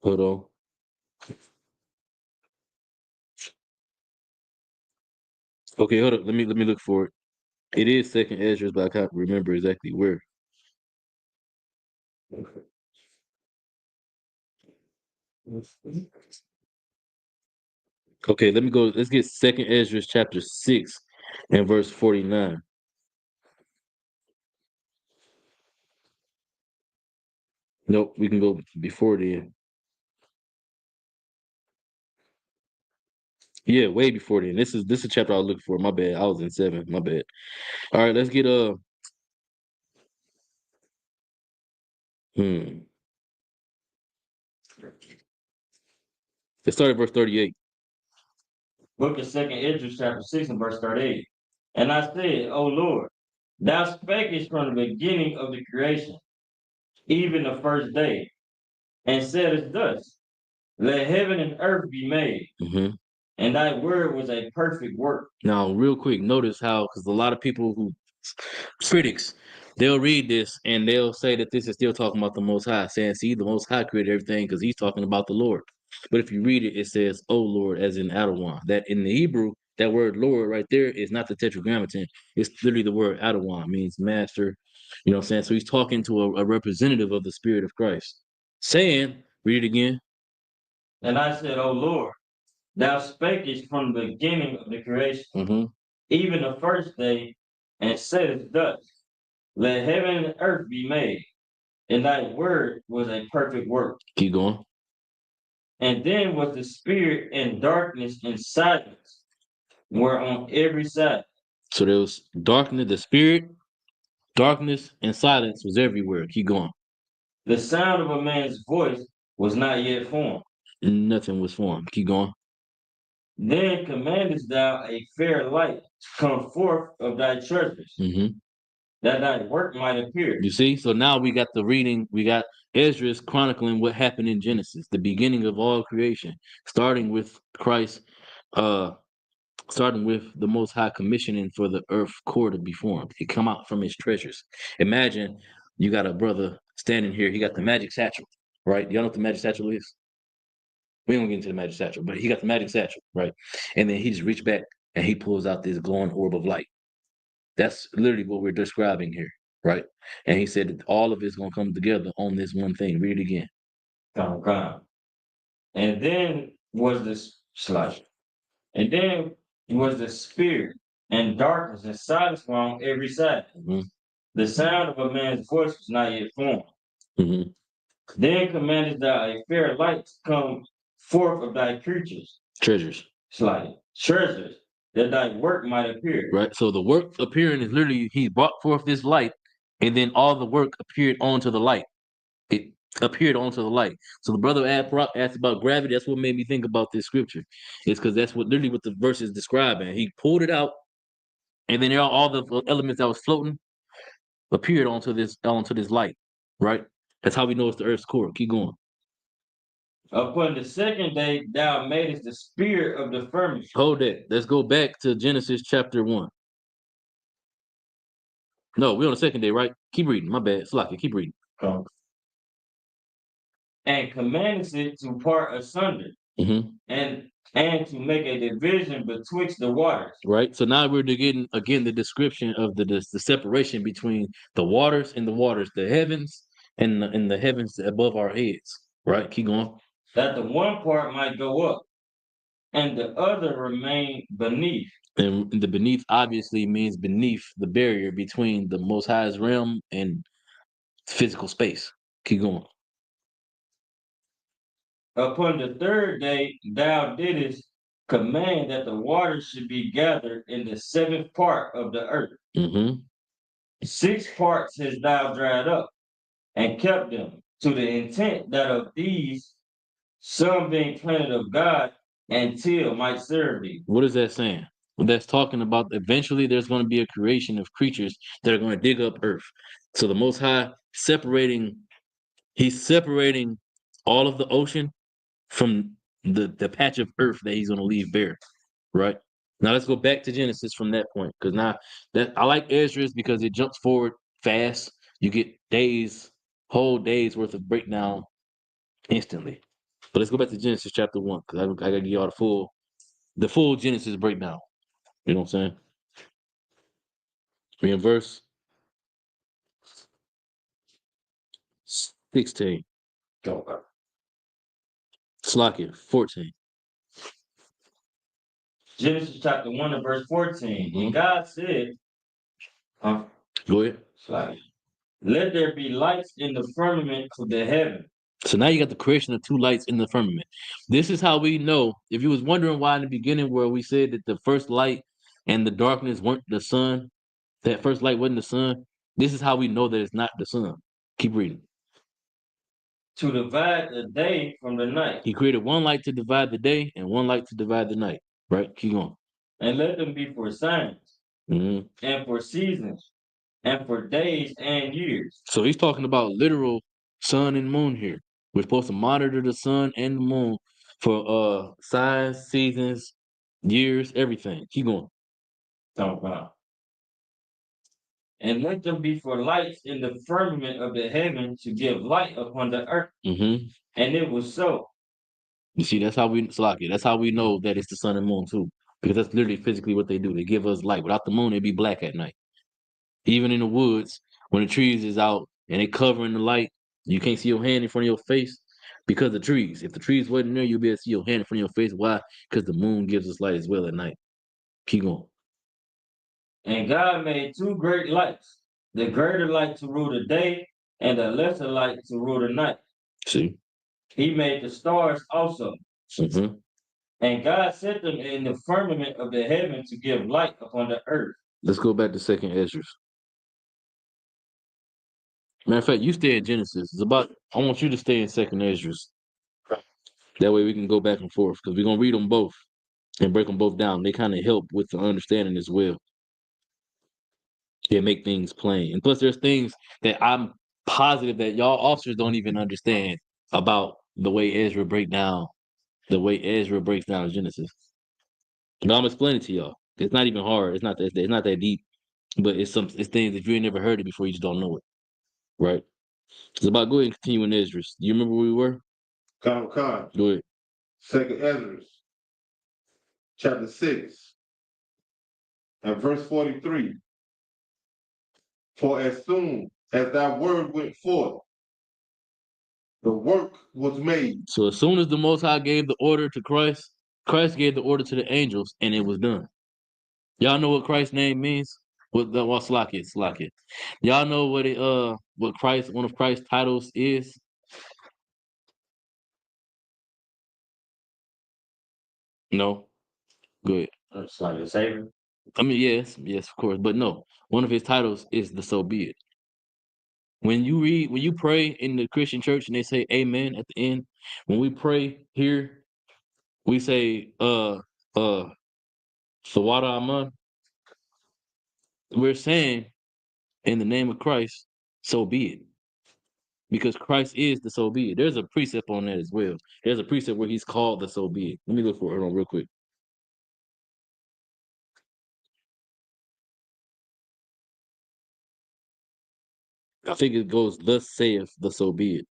hold on. Okay, hold up. Let me look for it. It is Second Ezra, but I can't remember exactly where. Okay, let me go. Let's get Second Ezra chapter 6 and verse 49. Nope, we can go before then. Yeah, way before then. This is a chapter I was looking for. My bad. I was in 7. My bad. All right, let's get Let's start at verse 38. Book of Second Ezra, chapter 6 and verse 38. And I said, O Lord, thou spakest from the beginning of the creation, even the first day, and saidest thus, let heaven and earth be made, Mm-hmm. and thy word was a perfect work. Now, real quick, notice how, because a lot of people who critics, they'll read this and they'll say that this is still talking about the Most High, saying, see, the Most High created everything because he's talking about the Lord. But if you read it, it says, "Oh Lord," as in Adawan. That in the Hebrew, that word Lord right there is not the tetragrammaton. It's literally the word Adawan, means master. You know what I'm saying? So he's talking to a representative of the Spirit of Christ. Saying, read it again. And I said, O Lord, thou spakest from the beginning of the creation, Mm-hmm. even the first day, and saidest thus, let heaven and earth be made, and thy word was a perfect work. Keep going. And then was the spirit and darkness and silence were on every side. So there was darkness, the Spirit, darkness, and silence was everywhere. Keep going. The sound of a man's voice was not yet formed. Nothing was formed. Keep going. Then commandest thou a fair light to come forth of thy treasures, Mm-hmm. that thy work might appear. You see? So now we got the reading, we got Ezra's chronicling what happened in Genesis, the beginning of all creation, starting with Christ, starting with the Most High commissioning for the earth core to be formed. It come out from his treasures. Imagine you got a brother standing here. He got the magic satchel, right? Y'all know what the magic satchel is? We don't get into the magic satchel, but he got the magic satchel, right? And then he just reached back and he pulls out this glowing orb of light. That's literally what we're describing here, right? And he said that all of it's gonna come together on this one thing. Read it again. Come. And then was this slide. And then was the spirit and darkness and silence were on every side. Mhm. The sound of a man's voice was not yet formed. hmm Then commanded thou a fair light to come forth of thy creatures, Treasures, slide, treasures, that thy work might appear. right? So the work appearing is literally he brought forth this light, and then all the work appeared onto the light. It appeared onto the light. So the brother asked about gravity. That's what made me think about this scripture. It's because that's what literally what the verse is describing. He pulled it out, and then all the elements that was floating appeared onto this light, right? That's how we know it's the earth's core. Keep going. Upon the second day, thou madest the spirit of the firmament. Hold that. Let's go back to Genesis chapter 1. No, we're on the second day, right? Keep reading. My bad. Slocky, keep reading. And commanded it to part asunder, hmm and to make a division betwixt the waters. Right. So now we're getting again the description of the separation between the waters and the waters, the heavens and the heavens above our heads. Right. Keep going. That the one part might go up, and the other remain beneath. And the beneath obviously means beneath the barrier between the Most High's realm and physical space. Keep going. Upon the third day, thou didst command that the waters should be gathered in the seventh part of the earth. hmm 6 parts hast thou dried up, and kept them, to the intent that of these some being planted of God, and till might serve thee. What is that saying? Well, that's talking about eventually there's going to be a creation of creatures that are going to dig up earth. So the Most High he's separating all of the ocean from the patch of earth that he's going to leave bare. Right. Now let's go back to Genesis from that point, because now that I like Ezra's because it jumps forward fast. You get whole days worth of breakdown instantly. But let's go back to Genesis chapter 1, because I gotta give y'all the full Genesis breakdown. You know what I'm saying? We in verse 16. Slakia, 14. Genesis chapter 1 and verse 14. And God said, Go ahead. let there be lights in the firmament of the heaven. So now you got the creation of 2 lights in the firmament. This is how we know. If you was wondering why in the beginning where we said that the first light and the darkness weren't the sun, that first light wasn't the sun, this is how we know that it's not the sun. Keep reading. To divide the day from the night. He created 1 light to divide the day and 1 light to divide the night. Right? Keep going. And let them be for signs, Mm-hmm. and for seasons, and for days and years. So he's talking about literal sun and moon here. We're supposed to monitor the sun and the moon for signs, seasons, years, everything. Keep going. And let them be for lights in the firmament of the heaven to give light upon the earth. Mm-hmm. And it was so. You see, that's how we know that it's the sun and moon too. Because that's literally physically what they do. They give us light. Without the moon, it'd be black at night. Even in the woods, when the trees is out and they covering the light, you can't see your hand in front of your face because of the trees. If the trees wasn't there, you'd be able to see your hand in front of your face. Why? Because the moon gives us light as well at night. Keep going. And God made 2 great lights, the greater light to rule the day, and the lesser light to rule the night. See? He made the stars also. Mm-hmm. And God set them in the firmament of the heaven to give light upon the earth. Let's go back to 2nd Ezra. Matter of fact, you stay in Genesis. I want you to stay in 2nd Ezra. That way we can go back and forth, because we're going to read them both and break them both down. They kind of help with the understanding as well. They make things plain. And plus, there's things that I'm positive that y'all officers don't even understand about the way Ezra breaks down Genesis. But I'm explaining to y'all. It's not even hard. It's not that deep. But it's things that you ain't never heard it before, you just don't know it. right? It's about go ahead and continue in Ezra. Do you remember where we were? Khan, Go ahead. Second Ezra, chapter 6, and verse 43. For as soon as that word went forth, the work was made. So as soon as the Most High gave the order to Christ, Christ gave the order to the angels, and it was done. Y'all know what Christ's name means? Slack it. Y'all know what Christ, one of Christ's titles is? No? Good. It's like a savior. I mean, yes, of course, but no. One of his titles is the so be it. When you pray in the Christian church and they say amen at the end, when we pray here, we say Sawada Aman. We're saying in the name of Christ, so be it. Because Christ is the so be it. There's a precept on that as well. There's a precept where he's called the so be it. Let me look for it. Hold on real quick. I think it goes, thus saith the so be it.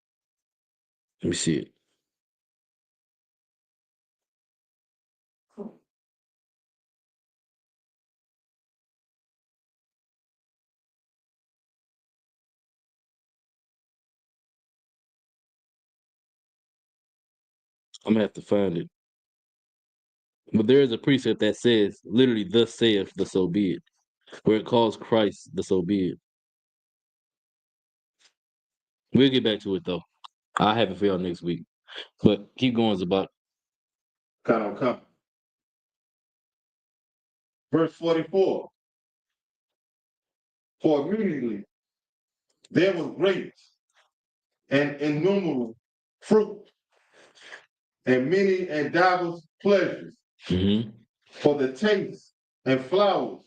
Let me see it. I'm gonna have to find it. But there is a precept that says literally thus saith the so be it, where it calls Christ the so be it. We'll get back to it though. I'll have it for y'all next week. But keep going, Zabak. Khan. Verse 44. For immediately there was great and innumerable fruit, and many and divers pleasures, Mm-hmm. for the taste and flowers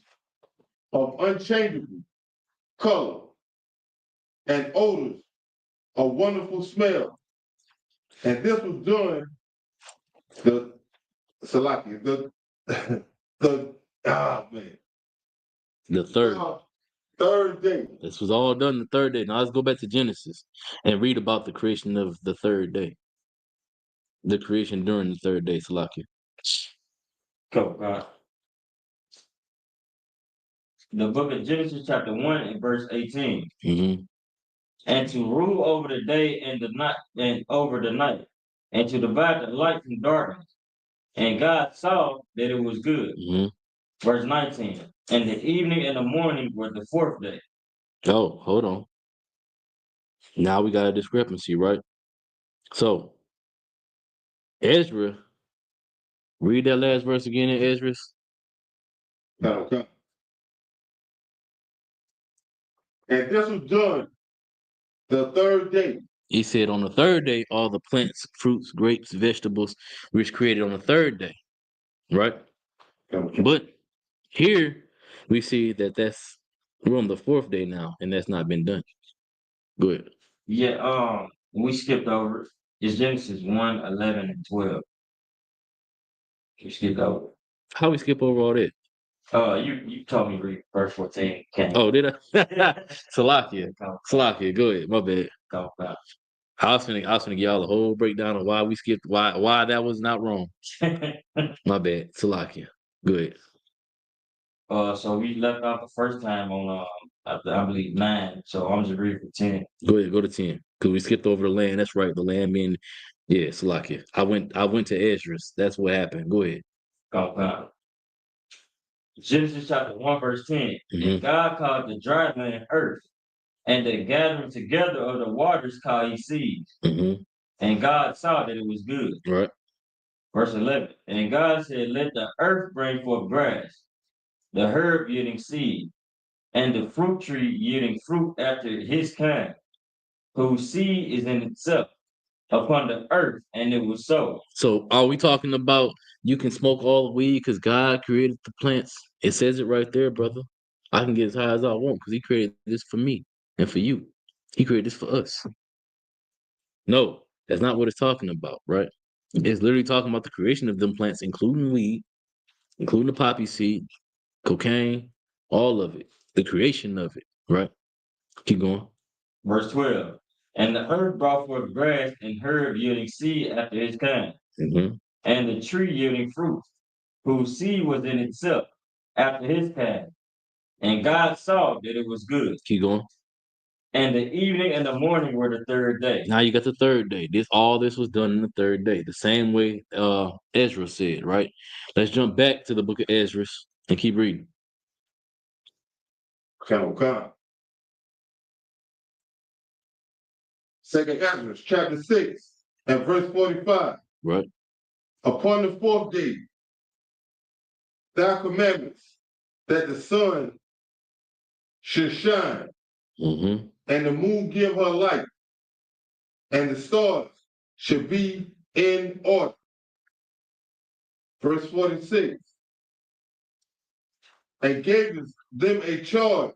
of unchangeable color and odors of wonderful smell. And this was during the Salaki, the man. The third. Third day. This was all done the third day. Now let's go back to Genesis and read about the creation of the third day. The creation during the third day, Salakia. Go, God. The book of Genesis, chapter 1 and verse 18. Mm-hmm. And to rule over the day and the night and over the night, and to divide the light from darkness. And God saw that it was good. Mm-hmm. Verse 19. And the evening and the morning were the fourth day. Oh, hold on. Now we got a discrepancy, right? So, Ezra, read that last verse again in Ezra. Okay. And this was done the third day. He said on the third day, all the plants, fruits, grapes, vegetables, was created on the third day, right? Okay. But here we see that we're on the fourth day now, and that's not been done. Go ahead. Yeah, we skipped over it. It's Genesis 1, 11, and 12. We skipped over. How we skip over all that? You told me read verse 14. Oh, did I? Salakia. Salakia, go ahead. My bad. Go back. I was gonna give y'all a whole breakdown of why we skipped, why that was not wrong. My bad. Salakia. Go ahead. So we left off the first time on I believe 9. So I'm just reading for 10. Go ahead, go to 10. Because we skipped over the land. That's right. The land being, yeah, Salakia. I went to Esdras. That's what happened. Go ahead. Go back. Genesis chapter 1, verse 10. Mhm. And God called the dry land earth, and the gathering together of the waters called he seas. Mm-hmm. And God saw that it was good. Right. Verse 11. And God said, let the earth bring forth grass, the herb yielding seed, and the fruit tree yielding fruit after his kind, whose seed is in itself upon the earth, and it was so. So are we talking about you can smoke all the weed because God created the plants? It says it right there, brother. I can get as high as I want because he created this for me and for you. He created this for us. No, that's not what it's talking about, right? It's literally talking about the creation of them plants, including weed, including the poppy seed, cocaine, all of it. The creation of it, right? Keep going. Verse 12. And the earth brought forth grass and herb yielding seed after his kind, Mm-hmm. and the tree yielding fruit, whose seed was in itself after his kind. And God saw that it was good. Keep going. And the evening and the morning were the third day. Now you got the third day. All this was done in the third day. The same way Ezra said, right? Let's jump back to the book of Ezra and keep reading. Okay. Second Ezra, chapter 6, and verse 45. Right. Upon the fourth day, thou commandments that the sun should shine, Mm-hmm. and the moon give her light, and the stars should be in order. Verse 46. And gave them a charge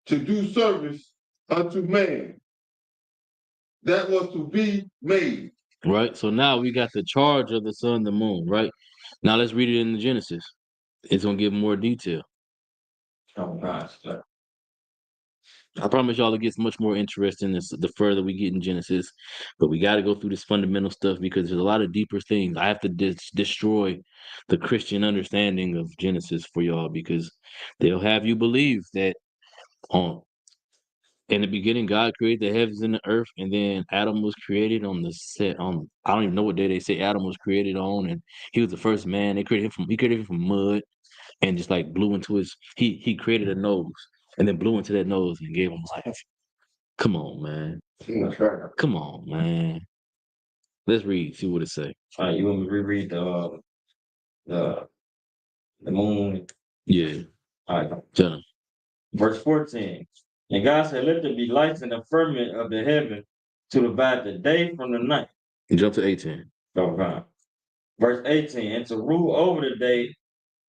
to do service unto man that was to be made. Right. So now we got the charge of the sun, the moon, right? Now let's read it in the Genesis. It's gonna give more detail. Oh gosh. I promise y'all it gets much more interesting the further we get in Genesis, but we got to go through this fundamental stuff because there's a lot of deeper things. I have to destroy the Christian understanding of Genesis for y'all because they'll have you believe that in the beginning God created the heavens and the earth, and then Adam was created on the set on I don't even know what day they say Adam was created on, and he was the first man. He created him from mud and just like blew into his he created a nose and then blew into that nose and gave him life. Come on, man. Come on, man. Let's read, see what it say. All right, you want me to reread the moon? Yeah. All right. Tell him. Verse 14. And God said, let there be lights in the firmament of the heaven to divide the day from the night. Jump to 18. Okay. Verse 18. And to rule over the day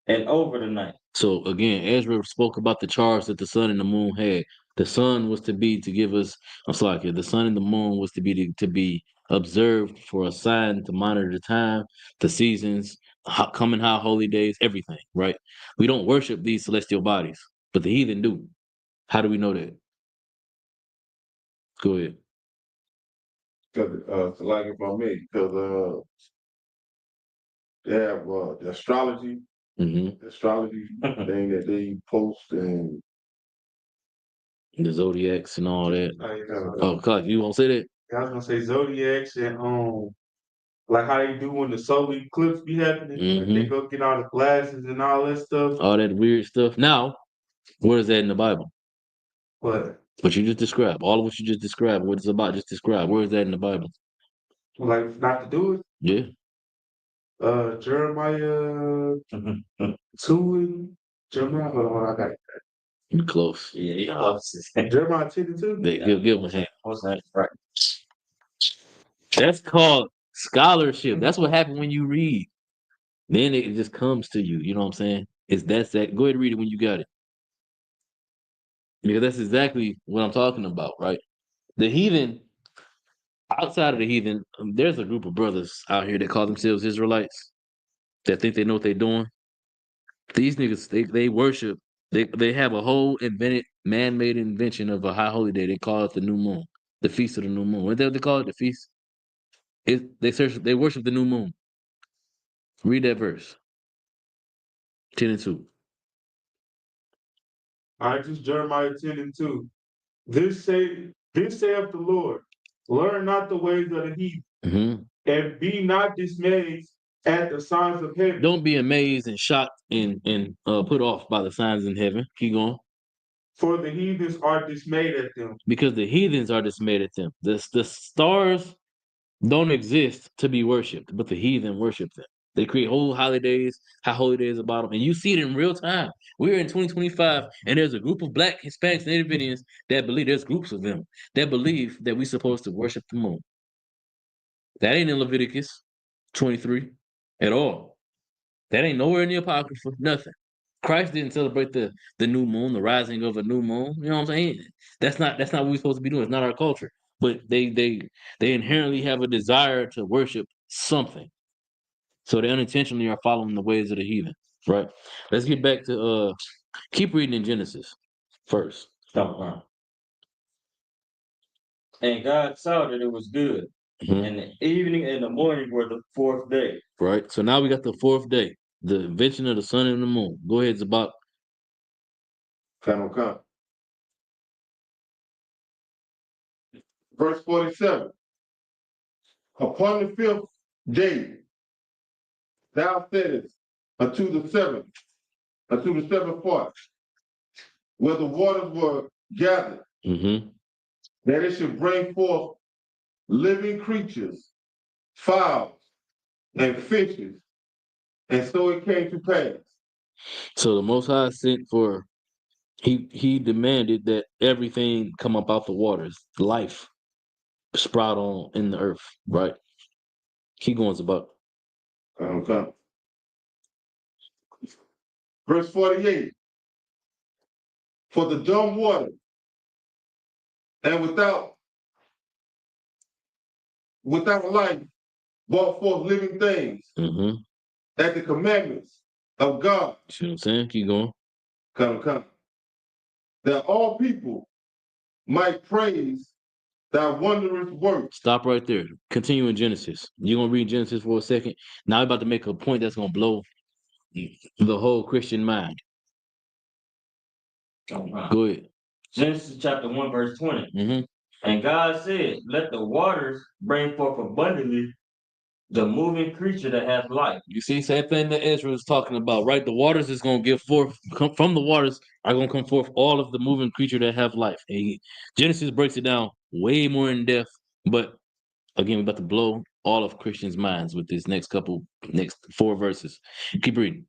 and over the night. So again, Ezra spoke about the charge that the sun and the moon had. The sun was to be to give us, I'm sorry, the sun and the moon was to be observed for a sign to monitor the time, the seasons, coming high holy days, everything, right? We don't worship these celestial bodies, but the heathen do. How do we know that? Go ahead. Because like if I may, because they have the astrology Mm-hmm. thing that they post and The zodiacs and all that. Like, Oh, Clark, you won't say that? I was gonna say zodiacs and like how they do when the solar eclipse be happening. Like they Mhm. go get all the glasses and all that stuff. All that weird stuff. Now, where is that in the Bible? But What you just described, all of what you just described, what it's about, just describe. Where is that in the Bible? like not to do it. Yeah. Jeremiah 2 and Jeremiah. Hold on, I got it. You close. Yeah. Jeremiah 10 and 2. Give him a hand. What's that? Right. That's called scholarship. That's what happens when you read. Then it just comes to you. You know what I'm saying? That's that. Go ahead and read it when you got it. Because that's exactly what I'm talking about, right? The heathen, outside of the heathen, there's a group of brothers out here that call themselves Israelites that think they know what they're doing. These niggas, they worship. They have a whole invented, man-made invention of a high holy day. They call it the new moon, the feast of the new moon. What they call it? The feast. They worship the new moon. Read that verse. 10 and 2. All right, just Jeremiah 10 and 2. This saith the Lord, learn not the ways of the heathen, Mm-hmm. and be not dismayed at the signs of heaven. Don't be amazed and shocked and put off by the signs in heaven. Keep going. For the heathens are dismayed at them. Because the heathens are dismayed at them. The stars don't exist to be worshipped, but the heathen worship them. They create whole holidays, high holy days about them, and you see it in real time. We're in 2025, and there's a group of Black, Hispanics, Native Indians that believe, there's groups of them that believe that we're supposed to worship the moon. That ain't in Leviticus 23 at all. That ain't nowhere in the Apocrypha, nothing. Christ didn't celebrate the new moon, the rising of a new moon. You know what I'm saying? That's not what we're supposed to be doing. It's not our culture. But they inherently have a desire to worship something. So they unintentionally are following the ways of the heathen. Right? Let's get back to keep reading in Genesis first. Stop. And God saw that it was good. Mhm. And the evening and the morning were the fourth day. Right. So now we got the fourth day, the invention of the sun and the moon. Go ahead, Zabak. Come. Verse 47. Upon the fifth day, thou saidest unto the seventh part, where the waters were gathered, Mm-hmm. that it should bring forth living creatures, fowls, and fishes. And so it came to pass. So the Most High sent for he demanded that everything come up out the waters, life sprout on in the earth, right? Keep going, Zabak. Come. Verse 48. For the dumb water and without life brought forth living things Mm-hmm. at the commandments of God. See what I'm saying? Keep going. Come. That all people might praise thy wondrous works. Stop right there. Continue in Genesis. You're gonna read Genesis for a second. Now I'm about to make a point that's gonna blow the whole Christian mind. Go ahead. Genesis chapter 1, verse 20. Mm-hmm. And God said, let the waters bring forth abundantly the moving creature that hath life. You see, same thing that Ezra was talking about, right? The waters is gonna give forth from the waters are gonna come forth all of the moving creature that have life. And Genesis breaks it down way more in depth, but again, we're about to blow all of Christians' minds with this next 4 verses. Keep reading.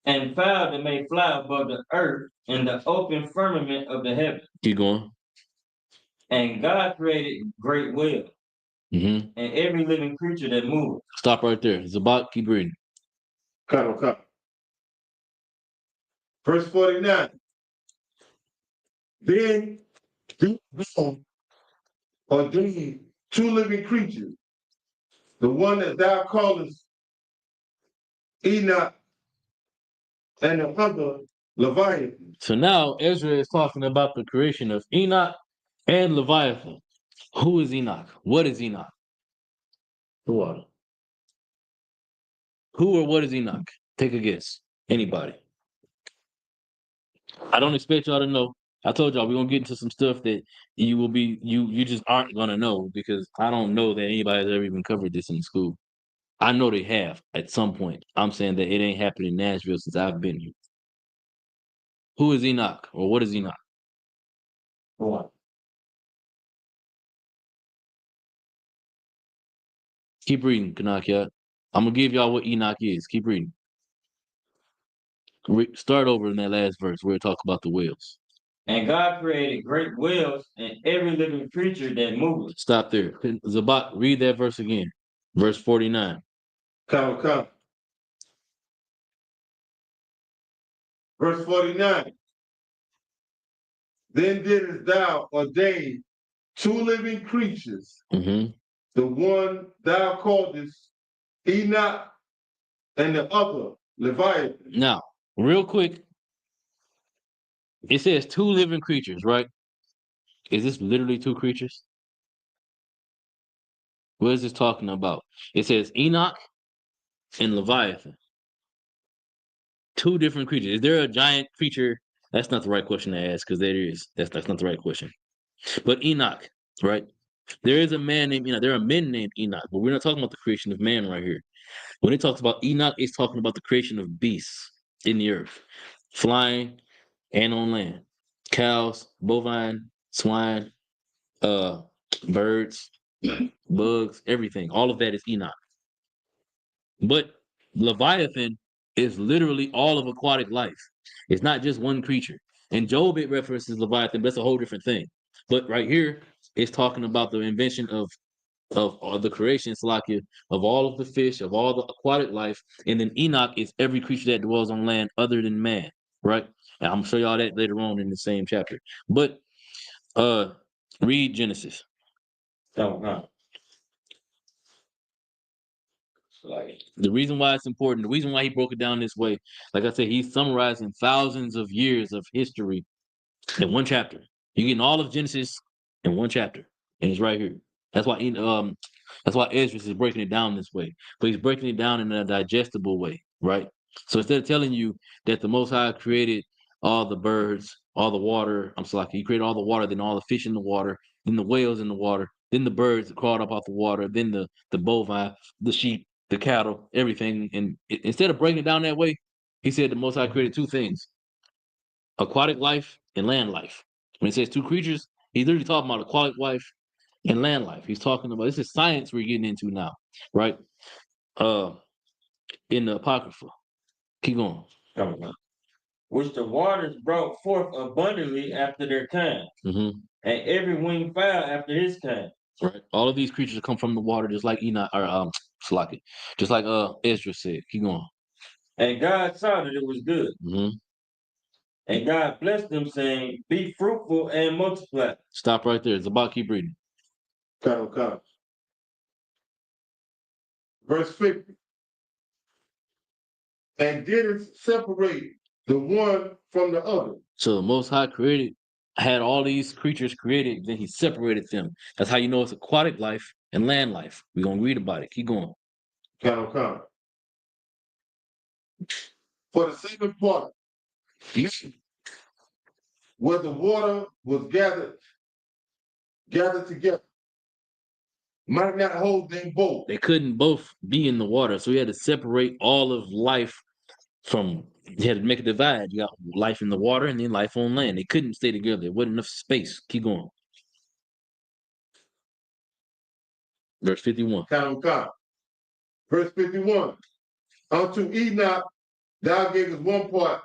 And fowl that may fly above the earth in the open firmament of the heaven. Keep going. And God created great whales Mm-hmm. and every living creature that moved. Stop right there. Zabak, keep reading. Come. Verse 49. Then God ordained 2 living creatures, the one that thou callest Enoch and the other Leviathan. So now Ezra is talking about the creation of Enoch and Leviathan. Who is Enoch? What is Enoch? Who are they? Who or what is Enoch? Take a guess. Anybody. I don't expect y'all to know. I told y'all we're gonna get into some stuff that you just aren't gonna know because I don't know that anybody's ever even covered this in school. I know they have at some point. I'm saying that it ain't happened in Nashville since I've been here. Who is Enoch or what is Enoch? What? Keep reading, Kanakia. I'm gonna give y'all what Enoch is. Keep reading. Start over in that last verse where it talks about the whales. And God created great whales and every living creature that moved. Stop there. Zabak, read that verse again. Verse 49. Come. Verse 49. Then didst thou ordain 2 living creatures, Mm-hmm. the one thou calledest Enoch and the other Leviathan. Now, real quick, it says 2 living creatures, right? Is this literally 2 creatures? What is this talking about? It says Enoch and Leviathan. 2 different creatures. Is there a giant creature? That's not the right question to ask because there is. That's not the right question. But Enoch, right? There is a man named Enoch. There are men named Enoch, but we're not talking about the creation of man right here. When it talks about Enoch, it's talking about the creation of beasts in the earth, flying and on land. Cows, bovine, swine, birds, bugs, everything. All of that is Enoch. But Leviathan is literally all of aquatic life. It's not just one creature. And Job, it references Leviathan, but that's a whole different thing. But right here, it's talking about the invention of the creation, Salakia, of all of the fish, of all the aquatic life. And then Enoch is every creature that dwells on land other than man, right? And I'm gonna show y'all that later on in the same chapter. But read Genesis. So, The reason why it's important, the reason why he broke it down this way, like I said, he's summarizing thousands of years of history in one chapter. You're getting all of Genesis in one chapter. and it's right here. That's why that's why Esdras is breaking it down this way, but he's breaking it down in a digestible way, right? So instead of telling you that the Most High created all the birds, all the water, I'm sorry, he created all the water, then all the fish in the water, then the whales in the water, then the birds that crawled up off the water, then the bovine, the sheep, the cattle, everything. And instead of breaking it down that way, he said the Most High created two things: aquatic life and land life. When he says two creatures, he's literally talking about aquatic life and land life. He's talking about, this is science we're getting into now, right? Uh, in the Apocrypha. Keep going. Which the waters brought forth abundantly after their kind, hmm and every winged fowl after his kind. Right. All of these creatures come from the water, just like Enoch or Salaki, just like Ezra said. Keep going. And God saw that it was good. hmm And God blessed them, saying, Be fruitful and multiply. Stop right there. It's about keep reading. Come. Verse 50. And did it separate the one from the other. So the Most High had all these creatures created, then he separated them. That's how you know it's aquatic life and land life. We're gonna read about it. Keep going. Come. For the second part, where the water was gathered together, might not hold them both. They couldn't both be in the water, so he had to separate all of life from. He had to make a divide. You got life in the water and then life on land. They couldn't stay together. There wasn't enough space. Keep going. Verse 51. Come. Verse 51. Unto Enoch, thou gavest one part,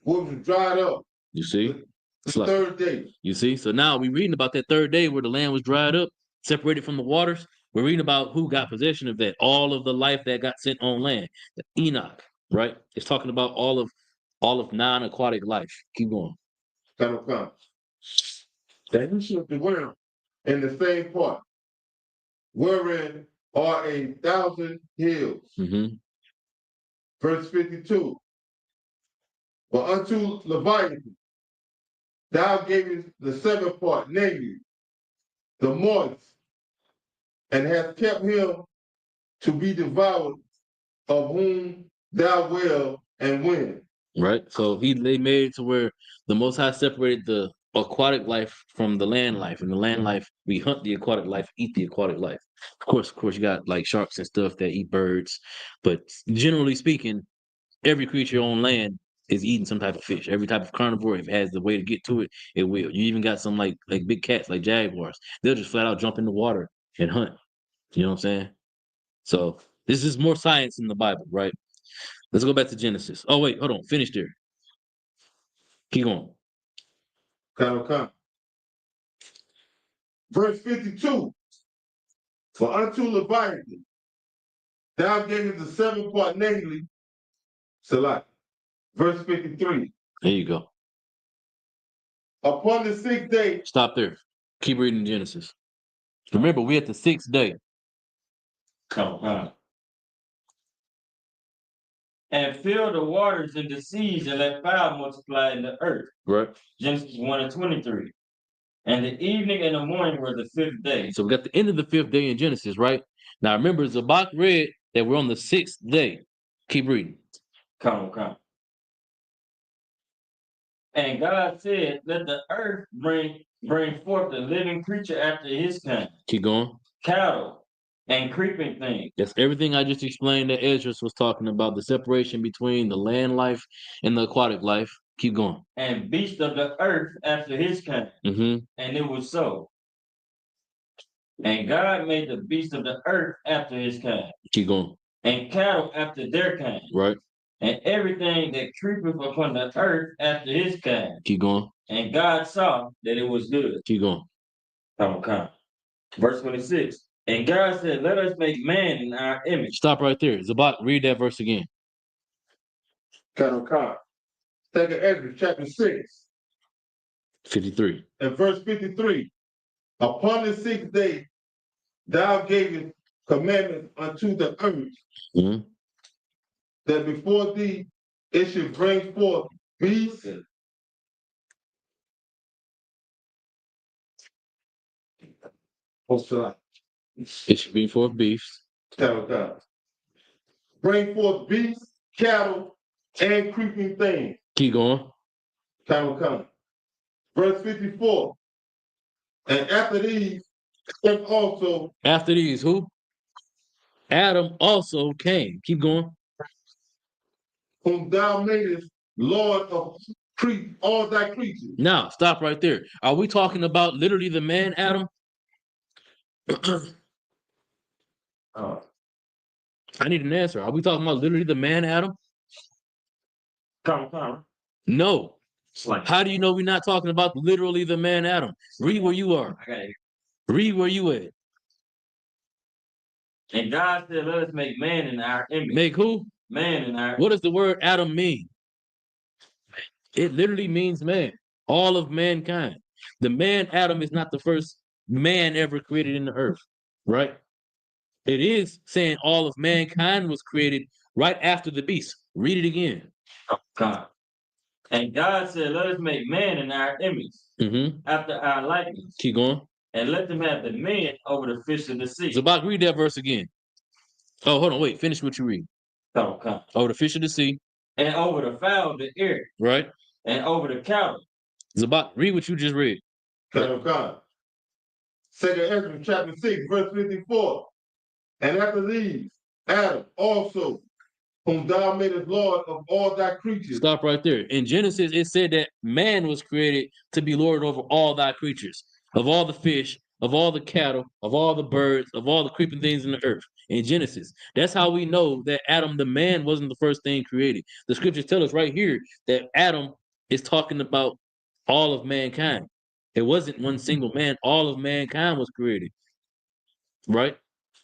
which was dried up. You see? The It's like, third day. you see? So now we're reading about that third day where the land was dried up, separated from the waters. We're reading about who got possession of that, all of the life that got sent on land. Enoch, right? It's talking about all of non-aquatic life. Keep going. Come. That he should dwell in the same part, wherein are 1,000 hills. hmm Verse 52. But unto Leviathan, thou gavest the seventh part, namely, the moist, and hast kept him to be devoured, of whom thou will and win. Right. So they made it to where the Most High separated the aquatic life from the land life, and the land life we hunt the aquatic life, eat the aquatic life. Of course, you got like sharks and stuff that eat birds, but generally speaking, every creature on land is eating some type of fish. Every type of carnivore, if it has the way to get to it, it will. You even got some like big cats, like jaguars. They'll just flat out jump in the water and hunt. You know what I'm saying? So this is more science in the Bible, right? Let's go back to Genesis. Oh wait, hold on. Finish there. Keep going. Come. Verse 52. For unto Leviathan, thou gavest the seventh part, namely, Salah. Verse 53. There you go. Upon the sixth day, Stop there. Keep reading Genesis. Remember, we at the sixth day. Come. And fill the waters in the seas, and let fowl multiply in the earth. Right. Genesis 1:23. And the evening and the morning were the fifth day. So we got the end of the fifth day in Genesis, right? Now remember, Zabak read that we're on the sixth day. Keep reading. Come. And God said, Let the earth bring forth a living creature after his kind, Keep going. cattle and creeping things, That's everything I just explained that Ezra was talking about, the separation between the land life and the aquatic life. Keep going. and beasts of the earth after his kind. Mm-hmm. And it was so. And God made the beasts of the earth after his kind, Keep going. and cattle after their kind, Right. and everything that creepeth upon the earth after his kind. Keep going. And God saw that it was good. Keep going. Come. Verse 26. And God said, Let us make man in our image. Stop right there. Zabak, read that verse again. Come. Second Ezra, chapter 6, 53. and verse 53. Upon the sixth day, thou gavest commandments unto the earth, Mm-hmm. that before thee it should bring forth beasts What's that? It should be for beasts. Cattle God. Bring forth beasts, cattle, and creeping things. Keep going. Cattle come. Verse 54. And after these, came also After these, who? Adam also came. Keep going. whom thou madest Lord of all thy creatures. Now, stop right there. Are we talking about literally the man Adam? Uh, I need an answer. Are we talking about literally the man Adam? come. No. It's like, How do you know we're not talking about literally the man Adam? Read where you are. I got it. Read where you at. And God said, let us make man in our image. Make who? Man in our What does the word Adam mean? It literally means man. All of mankind. The man Adam is not the first man ever created in the earth, right? It is saying all of mankind was created right after the beast. Read it again. God. And God said, let us make man in our image, after our likeness, Keep going. and let them have dominion over the fish of the sea. Zabak, read that verse again. Oh, hold on. Wait. Finish what you read. Come. Oh, the fish of the sea. And over the fowl of the air, Right. and over the cattle. Zabak, read what you just read. Cattle come. Second Ezra chapter 6, verse 54. And after these, Adam also, whom thou madest Lord of all thy creatures. Stop right there. In Genesis, it said that man was created to be Lord over all thy creatures, of all the fish, of all the cattle, of all the birds, of all the creeping things in the earth. In Genesis, that's how we know that Adam, the man, wasn't the first thing created. The scriptures tell us right here that Adam is talking about all of mankind. It wasn't one single man. All of mankind was created. Right?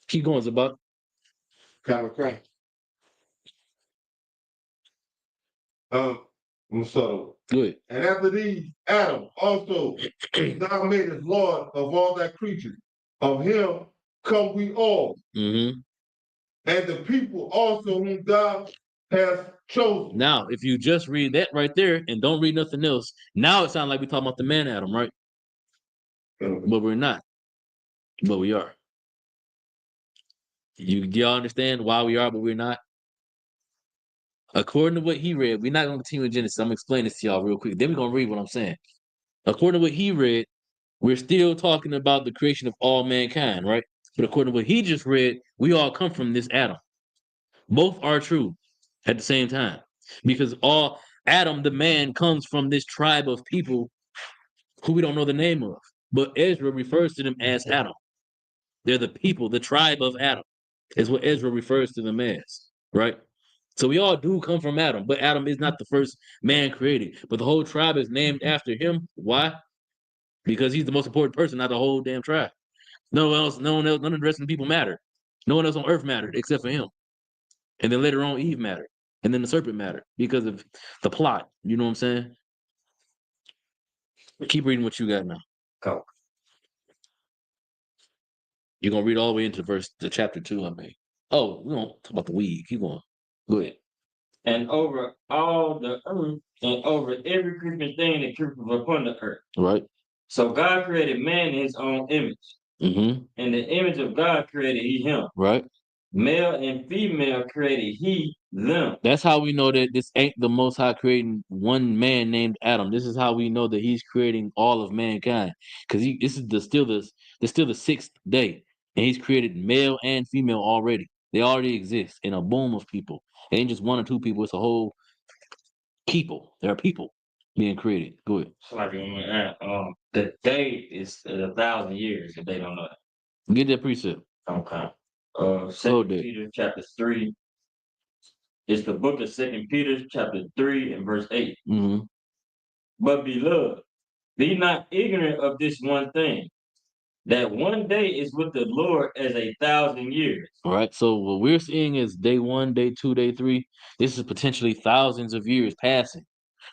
Keep going, Zabak. Cattle come. So, Good. and after these, Adam also, whom thou madest Lord of all thy creatures. Of him come we all, Mm-hmm. and the people also whom thou hast chosen. Now, if you just read that right there and don't read nothing else, now it sounds like we're talking about the man Adam, right? But we're not. But we are. Y'all understand why we are, but we're not? According to what he read, we're not going to continue in Genesis. I'm going to explain this to y'all real quick. Then we're going to read what I'm saying. According to what he read, we're still talking about the creation of all mankind, right? But according to what he just read, we all come from this Adam. Both are true at the same time. Because all Adam, the man, comes from this tribe of people who we don't know the name of. But Ezra refers to them as Adam. They're the people, the tribe of Adam, is what Ezra refers to them as, right? So we all do come from Adam, but Adam is not the first man created. But the whole tribe is named after him. Why? Because he's the most important person, not the whole damn tribe. No one else, none of the rest of the people matter. No one else on earth mattered except for him. And then later on, Eve mattered. And then the serpent mattered because of the plot. You know what I'm saying? Keep reading what you got now. Go. You're gonna read all the way into the chapter 2, I mean. Oh, we don't talk about the weed. Keep going. Go ahead. And over all the earth, and over every creeping thing that creepeth upon the earth. Right. So God created man in his own image. Mm-hmm. In the image of God created he him. Right. Male and female created he them. That's how we know that this ain't the Most High creating one man named Adam. This is how we know that he's creating all of mankind. Because this is still the sixth day. And he's created male and female already. They already exist in a boom of people. It ain't just one or two people, it's a whole people. There are people being created. Go ahead. So like the day is 1,000 years if they don't know that. Get that precept. Okay. Hold Second it. Peter chapter 3. It's the book of 2 Peter chapter 3 and verse 8. Mm-hmm. But beloved, be not ignorant of this one thing, that one day is with the Lord as 1,000 years. All right. So what we're seeing is day 1, day 2, day 3. This is potentially thousands of years passing.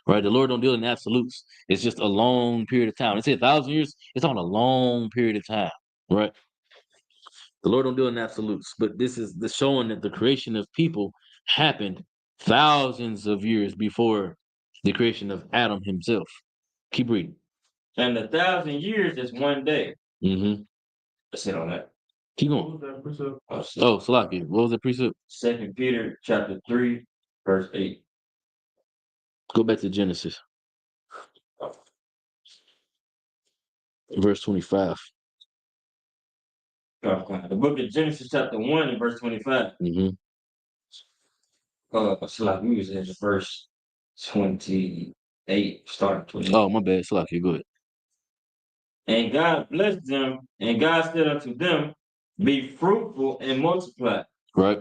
Right. The Lord don't deal in absolutes. It's just a long period of time. It's 1,000 years. It's on a long period of time. Right. The Lord don't deal in absolutes. But this is the showing that the creation of people happened thousands of years before the creation of Adam himself. Keep reading. And 1,000 years is one day. Mm-hmm. That's it on that. Keep What going. was that precept? Oh, Salaki, what was the precept? 2 Peter chapter 3, verse 8. Go back to Genesis, verse 25. The book of Genesis chapter 1 and verse 25. Mm-hmm. So like we was in verse 28, starting 28. Oh, my bad. Salaki, go ahead. And God blessed them, and God said unto them, be fruitful and multiply, Right?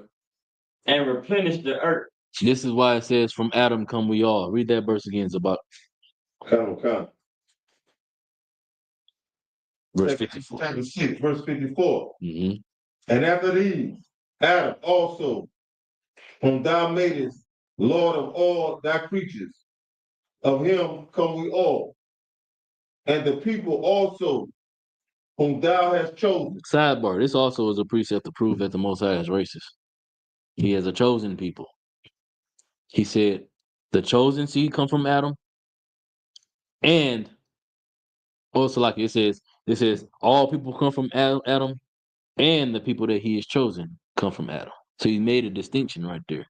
and replenish the earth. This is why it says, from Adam come we all. Read that verse again. It's about Come. verse 54. Chapter 6, verse 54. Mm-hmm. And after these, Adam also, whom thou madest Lord of all thy creatures, of him come we all. And the people also, whom thou hast chosen. Sidebar. This also is a precept to prove that the Most High is racist. He has a chosen people. He said, the chosen seed come from Adam, and also like it says all people come from Adam, and the people that he has chosen come from Adam. So he made a distinction right there.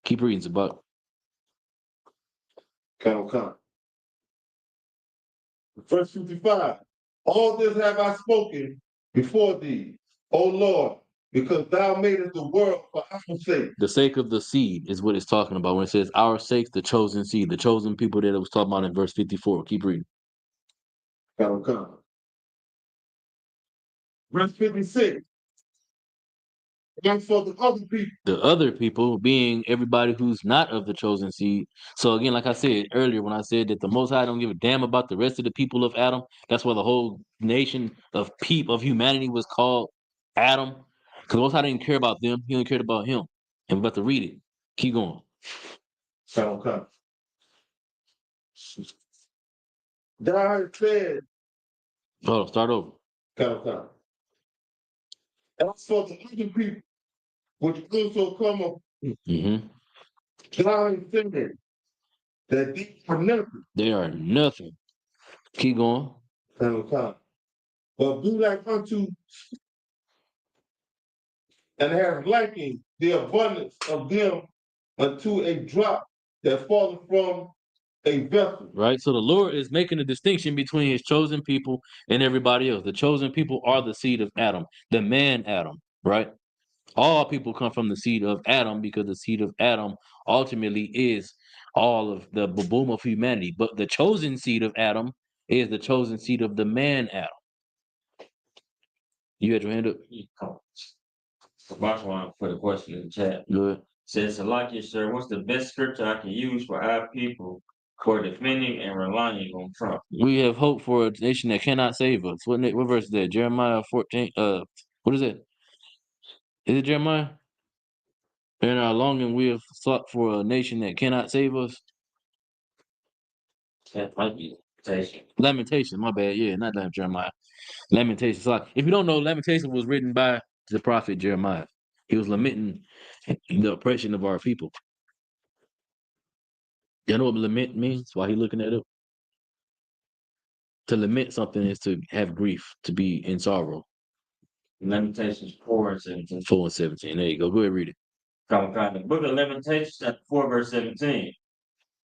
Keep reading, Zabak. Come. Verse 55. All this have I spoken before thee, O Lord, because thou madest the world for our sake. The sake of the seed is what it's talking about when it says our sake, the chosen seed, the chosen people that it was talking about in verse 54. Keep reading. Come. Verse 56. And for the other people. The other people being everybody who's not of the chosen seed. So again, like I said earlier, when I said that the Most High don't give a damn about the rest of the people of Adam, that's why the whole nation of humanity was called Adam. Because the Most High didn't care about them; He only cared about Him. And we're about to read it. Keep going. Come. Thou hast said. Hold on, start over. Come. And for the other people, which also come up, Mm-hmm. thou hast said that these are nothing. They are nothing. Keep going. Come. But be like unto, and have likened the abundance of them unto a drop that falleth from a vessel. Right? So the Lord is making a distinction between his chosen people and everybody else. The chosen people are the seed of Adam, the man Adam, right? All people come from the seed of Adam because the seed of Adam ultimately is all of the boom of humanity. But the chosen seed of Adam is the chosen seed of the man Adam. You had your hand up? So Boss want to put a question in the chat. Good. Says, Salakia, sir, what's the best scripture I can use for our people for defending and relying on Trump? We have hope for a nation that cannot save us. What verse is that? Jeremiah 14. What is it? Is it Jeremiah? In our longing, we have sought for a nation that cannot save us. That might be Lamentation. Lamentation, my bad. Yeah, not Jeremiah. Lamentation. So, like, if you don't know, Lamentation was written by the prophet Jeremiah. He was lamenting the oppression of our people. You know what lament means? Why he looking that up? To lament something is to have grief, to be in sorrow. Lamentations 4 and 17. 4 and 17. There you go. Go ahead, read it. The book of Lamentations, chapter 4, verse 17.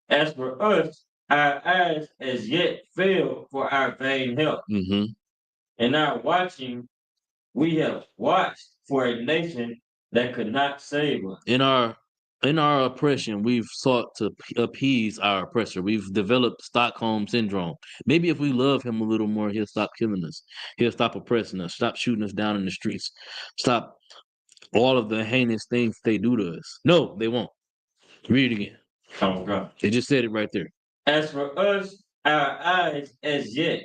As for us, our eyes as yet fail for our vain help. Mm-hmm. In our watching, we have watched for a nation that could not save us. In our oppression, we've sought to appease our oppressor. We've developed Stockholm syndrome. Maybe if we love him a little more, he'll stop killing us. He'll stop oppressing us. Stop shooting us down in the streets. Stop all of the heinous things they do to us. No, they won't. Read it again. Oh God. They just said it right there. As for us, our eyes as yet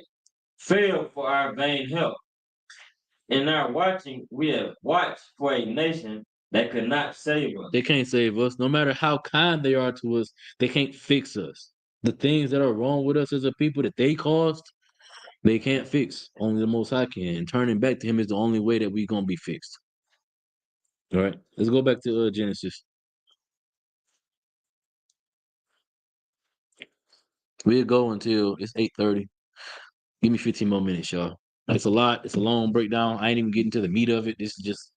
fail for our vain help. In our watching, we have watched for a nation that could not save us. They can't save us. No matter how kind they are to us, they can't fix us. The things that are wrong with us as a people that they caused, they can't fix. Only the Most High can. And turning back to Him is the only way that we're going to be fixed. All right. Let's go back to Genesis. We'll go until it's 8:30. Give me 15 more minutes, y'all. It's a lot. It's a long breakdown. I ain't even getting to the meat of it. This is just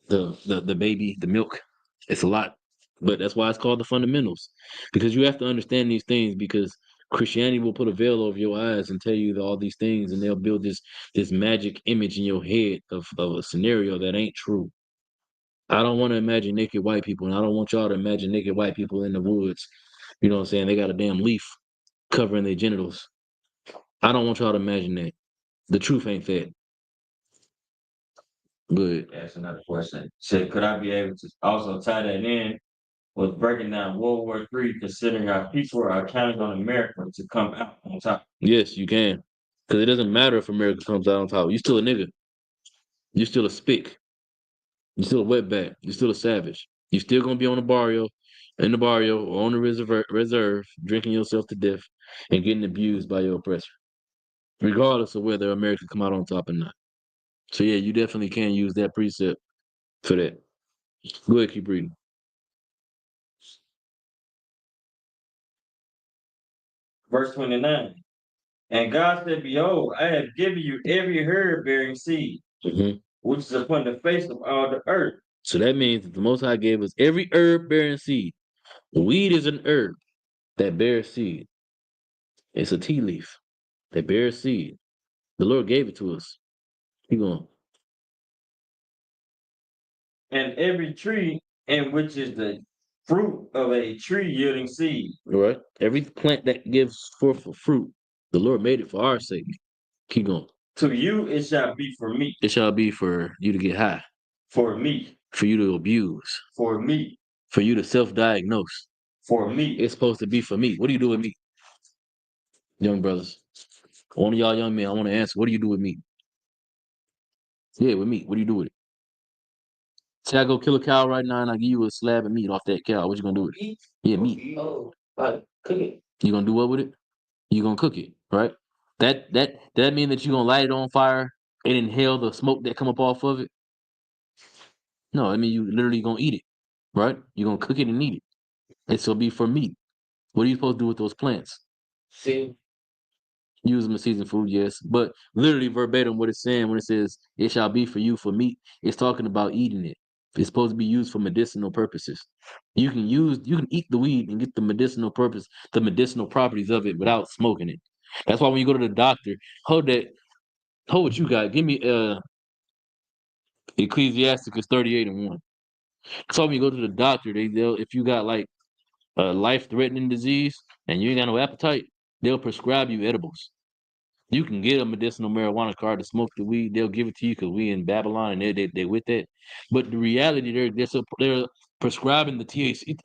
the baby, the milk. It's a lot. But that's why it's called the fundamentals. Because you have to understand these things because Christianity will put a veil over your eyes and tell you all these things and they'll build this magic image in your head of a scenario that ain't true. I don't want to imagine naked white people, and I don't want y'all to imagine naked white people in the woods. You know what I'm saying? They got a damn leaf covering their genitals. I don't want y'all to imagine that. The truth ain't that. Good. That's another question. Said, could I be able to also tie that in with breaking down World War III, considering our people are counting on America to come out on top? Yes, you can. Because it doesn't matter if America comes out on top. You still a nigga. You still a spick. You still a wetback. You still a savage. You still gonna be on the barrio, in the barrio, or on the reserve, drinking yourself to death and getting abused by your oppressor, regardless of whether America come out on top or not. So yeah, you definitely can use that precept for that. Go ahead, keep reading. Verse 29. And God said, behold, I have given you every herb bearing seed, Mhm. which is upon the face of all the earth. So that means that the Most High gave us every herb bearing seed. Weed is an herb that bears seed. It's a tea leaf that bears seed. The Lord gave it to us. Keep going. And every tree in which is the fruit of a tree yielding seed. All right. Every plant that gives forth a fruit, the Lord made it for our sake. Keep going. To you it shall be for meat, It shall be for you to get high, for meat, for you to abuse, for meat, for you to self-diagnose. for meat. It's supposed to be for me. What do you do with me? Young brothers. One of y'all young men, I want to answer. What do you do with meat? Yeah, with meat. What do you do with it? Say I go kill a cow right now and I give you a slab of meat off that cow. What you gonna do with it? Eat. Yeah, meat. Oh, like cook it. You gonna do what with it? You gonna cook it, right? That mean that you gonna light it on fire and inhale the smoke that come up off of it? No, I mean you literally gonna eat it, right? You gonna cook it and eat it. It's gonna be for meat. What are you supposed to do with those plants? See, Use them as seasoned food, yes. But literally verbatim what it's saying when it says it shall be for you for meat, it's talking about eating it. It's supposed to be used for medicinal purposes. You can eat the weed and get the medicinal purpose, the medicinal properties of it without smoking it. That's why when you go to the doctor, hold what you got. Give me Ecclesiasticus 38:1. So when you go to the doctor, they'll if you got like a life-threatening disease and you ain't got no appetite, they'll prescribe you edibles. You can get a medicinal marijuana card to smoke the weed. They'll give it to you because we in Babylon and they with that. But the reality, they're prescribing the THC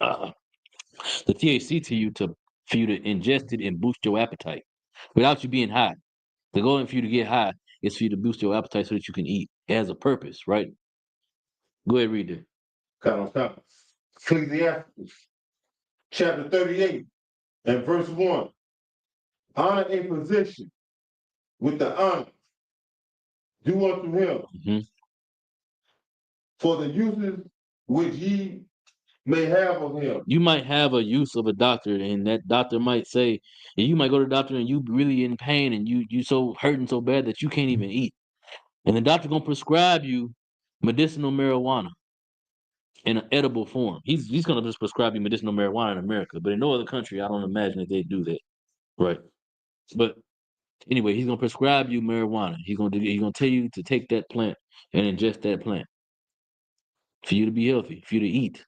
to you for you to ingest it and boost your appetite without you being high. The goal for you to get high is for you to boost your appetite so that you can eat. It has a purpose, right? Go ahead, read it. Count. Ecclesiastes, chapter 38, and verse 1. Honor a physician with the honor. Do unto him Mhm. for the uses which ye may have of him. You might have a use of a doctor, and that doctor might say, and you might go to the doctor and you really in pain and you so hurting so bad that you can't even eat. And the doctor gonna prescribe you medicinal marijuana in an edible form. He's gonna just prescribe you medicinal marijuana in America, but in no other country, I don't imagine that they do that. Right. But anyway, he's gonna prescribe you marijuana. He's gonna tell you to take that plant and ingest that plant for you to be healthy, for you to eat,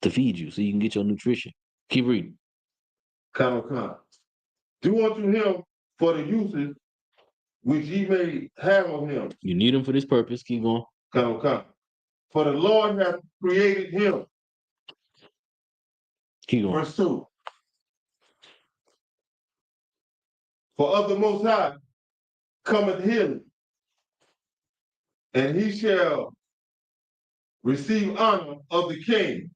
to feed you, so you can get your nutrition. Keep reading. Count. Do unto him for the uses which ye may have of him. You need him for this purpose. Keep going. Count. For the Lord hath created him. Keep going. Verse 2. For of the Most High cometh healing, and he shall receive honor of the king.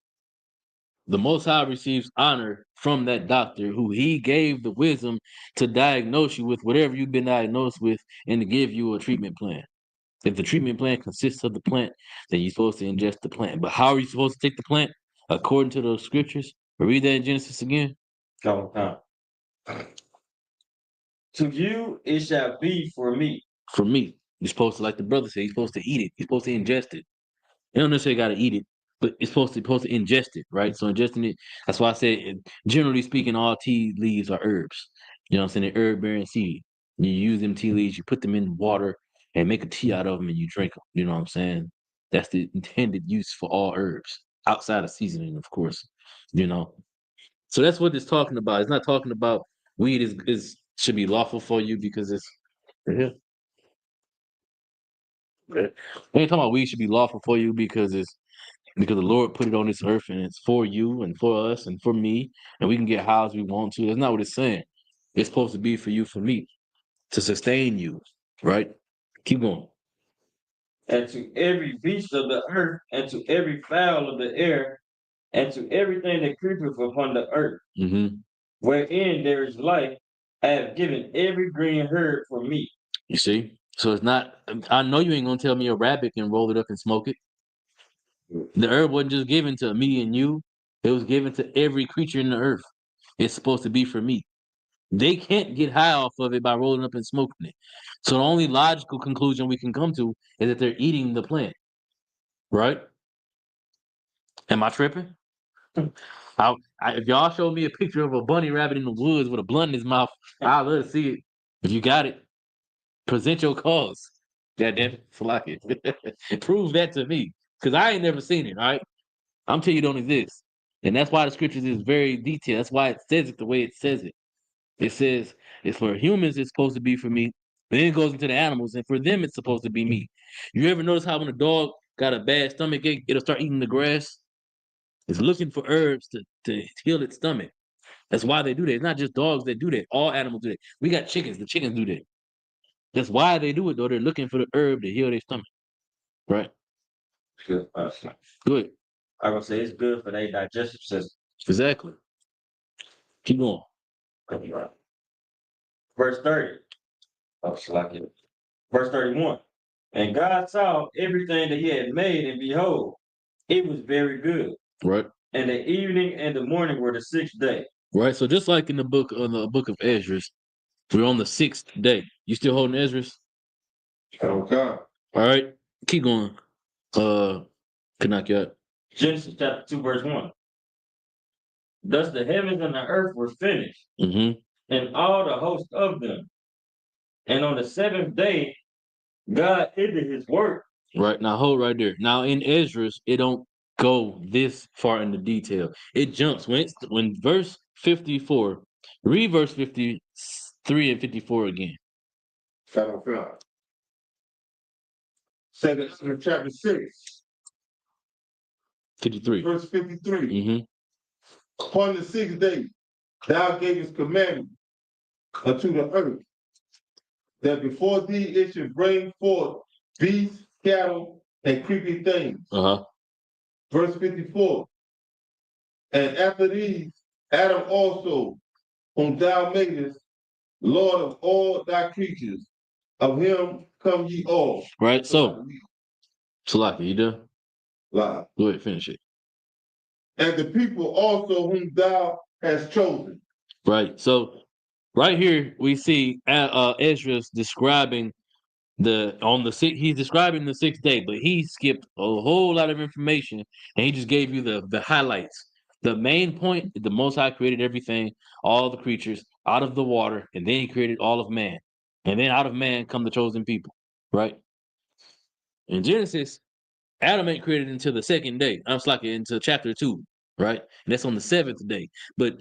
The Most High receives honor from that doctor who he gave the wisdom to diagnose you with whatever you've been diagnosed with and to give you a treatment plan. If the treatment plan consists of the plant, then you're supposed to ingest the plant. But how are you supposed to take the plant? According to those scriptures. Read that in Genesis again. Count. To you it shall be for meat, for meat. You're supposed to, like the brother said, you're supposed to eat it. You're supposed to ingest it. You don't necessarily got to eat it, but it's supposed to ingest it, right? So ingesting it. That's why I said, generally speaking, all tea leaves are herbs. You know what I'm saying? They're herb bearing seed. You use them tea leaves, you put them in water and make a tea out of them, and you drink them. You know what I'm saying? That's the intended use for all herbs, outside of seasoning, of course. You know. So that's what it's talking about. It's not talking about weed is should be lawful for you because it's yeah. We ain't talking about weed should be lawful for you because the Lord put it on this earth and it's for you and for us and for me, and we can get high as we want to. That's not what it's saying. It's supposed to be for you, for me, to sustain you, right? Keep going. And to every beast of the earth, and to every fowl of the air, and to everything that creepeth upon the earth, Mm-hmm. wherein there is life, I have given every green herb for meat. You see? So it's not, I know you ain't gonna tell me a rabbit can roll it up and smoke it. The herb wasn't just given to me and you, it was given to every creature in the earth. It's supposed to be for me. They can't get high off of it by rolling up and smoking it. So the only logical conclusion we can come to is that they're eating the plant, right? Am I tripping? If y'all show me a picture of a bunny rabbit in the woods with a blunt in his mouth, I'd love to see it. If you got it, present your cause. God damn it, like it. Prove that to me, because I ain't never seen it. All right, I'm telling you, it don't exist, and that's why the scriptures is very detailed. That's why it says it the way it says it. It says it's for humans. It's supposed to be for me. Then it goes into the animals, and for them, it's supposed to be me. You ever notice how when a dog got a bad stomach ache, it'll start eating the grass? It's looking for herbs to heal its stomach. That's why they do that. It's not just dogs that do that. All animals do that. We got chickens. The chickens do that. That's why they do it, though. They're looking for the herb to heal their stomach. Right? Good. Good. I gonna say it's good for their digestive system. Exactly. Keep going. Verse 30. Oh, slack it. Verse 31. And God saw everything that he had made, and behold, it was very good. Right. And the evening and the morning were the sixth day. Right. So just like in the book of Esdras, we're on the sixth day. You still holding Esdras? Okay. All right. Keep going. Kanakyat. Genesis chapter 2, verse 1. Thus the heavens and the earth were finished, Mm-hmm. and all the host of them. And on the seventh day, God ended his work. Right. Now hold right there. Now in Esdras, it don't go this far into detail. It jumps when verse 54, read verse 53 and 54 again. Okay. Second chapter 6, 53. verse 53. Mm-hmm. Upon the sixth day, thou gavest commandment unto the earth, that before thee it should bring forth beasts, cattle, and creeping things. Uh-huh. Verse 54. And after these, Adam also, whom thou madest, Lord of all thy creatures, of him come ye all. Right. So Salaki, you done? Live. Go ahead, finish it. And the people also whom thou hast chosen. Right. So right here we see Esdras describing he's describing the sixth day, but he skipped a whole lot of information and he just gave you the highlights. The main point, the Most High created everything, all the creatures out of the water, and then he created all of man. And then out of man come the chosen people, right? In Genesis, Adam ain't created until the second day. I'm like into chapter 2, right? And that's on the seventh day. But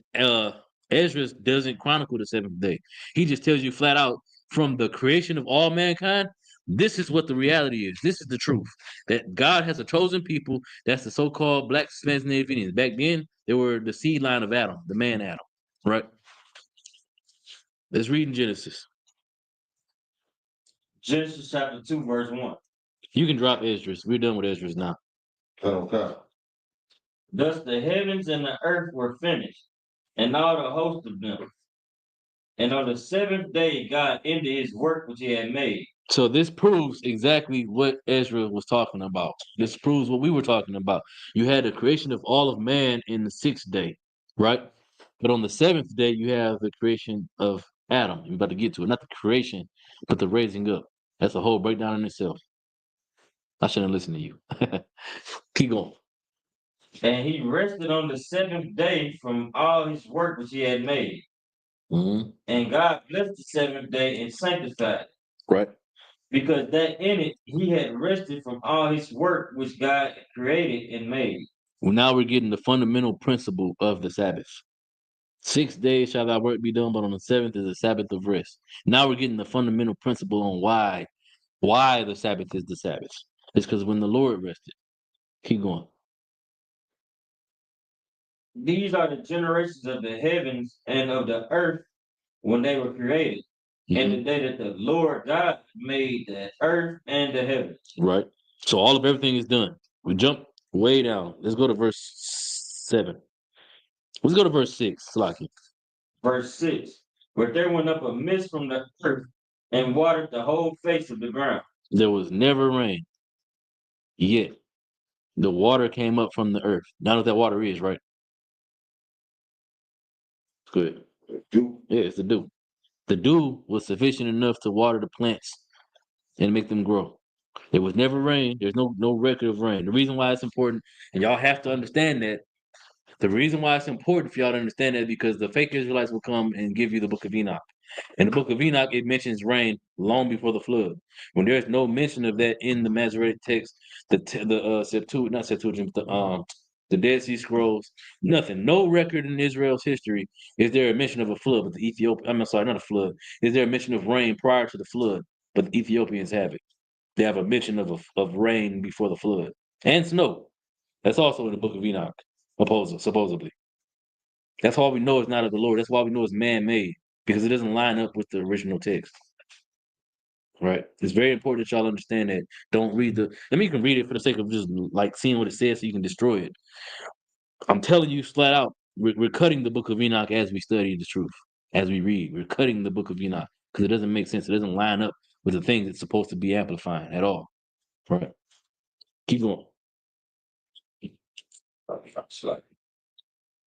Esdras doesn't chronicle the seventh day. He just tells you flat out from the creation of all mankind, this is what the reality is. This is the truth. That God has a chosen people. That's the so-called Black Native Indians. Back then, they were the seed line of Adam, the man Adam, right? Let's read in Genesis. Genesis chapter 2, verse 1. You can drop Esdras. We're done with Esdras now. Okay. Thus the heavens and the earth were finished, and all the host of them. And on the seventh day, God ended his work which he had made. So this proves exactly what Ezra was talking about. This proves what we were talking about. You had the creation of all of man in the sixth day, right? But on the seventh day, you have the creation of Adam. I'm about to get to it. Not the creation, but the raising up. That's a whole breakdown in itself. I shouldn't listen to you. Keep going. And he rested on the seventh day from all his work which he had made. Hmm. And God blessed the seventh day and sanctified it, Right. because that in it he had rested from all his work which God created and made. Well, now we're getting the fundamental principle of the Sabbath. 6 days shall thy work be done, but on the seventh is the Sabbath of rest. Now we're getting the fundamental principle on why the Sabbath is the Sabbath. It's because when the Lord rested. Keep going. These are the generations of the heavens and of the earth when they were created, and Mhm. the day that the Lord God made the earth and the heavens. Right. So all of everything is done. We jump way down. Let's go to verse 7. Let's go to verse 6. Slaki. Verse 6. But there went up a mist from the earth and watered the whole face of the ground. There was never rain, yet the water came up from the earth. Now what that water is, right? Good. Yeah, it's the dew. The dew was sufficient enough to water the plants and make them grow. There was never rain. There's no record of rain. The reason why it's important, and y'all have to understand that, the reason why it's important for y'all to understand that, because the fake Israelites will come and give you the book of Enoch. In the book of Enoch, it mentions rain long before the flood. When there's no mention of that in the Masoretic text, not Septuagint, the Dead Sea Scrolls, nothing, no record in Israel's history is there a mention of a flood. But the I'm sorry, not a flood. Is there a mention of rain prior to the flood? But the Ethiopians have it. They have a mention of rain before the flood and snow. That's also in the book of Enoch, supposedly. That's why we know it's not of the Lord. That's why we know it's man-made, because it doesn't line up with the original text. Right? It's very important that y'all understand that. Don't read you can read it for the sake of just like seeing what it says so you can destroy it. I'm telling you flat out, we're cutting the book of Enoch as we study the truth, as we read. We're cutting the book of Enoch because it doesn't make sense. It doesn't line up with the things it's supposed to be amplifying at all. Right? Keep going.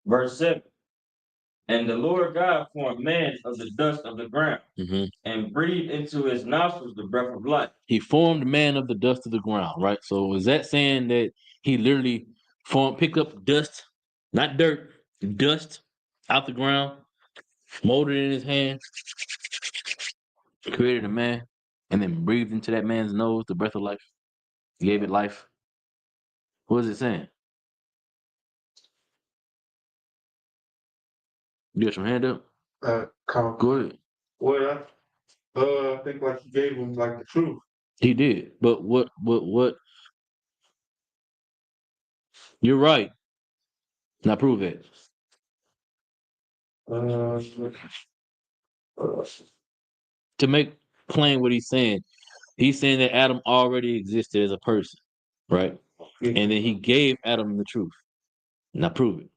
Verse 7. And the Lord God formed man of the dust of the ground Hmm. and breathed into his nostrils the breath of life. He formed man of the dust of the ground, right? So is that saying that he literally picked up dust, not dirt, dust out the ground, molded it in his hand, created a man, and then breathed into that man's nose the breath of life, gave it life? What is it saying? You got your hand up? Go ahead. Well, I think like he gave him like the truth. He did. But what? You're right. Now prove it. Uh, To make plain what he's saying that Adam already existed as a person, right? And then he gave Adam the truth. Now prove it.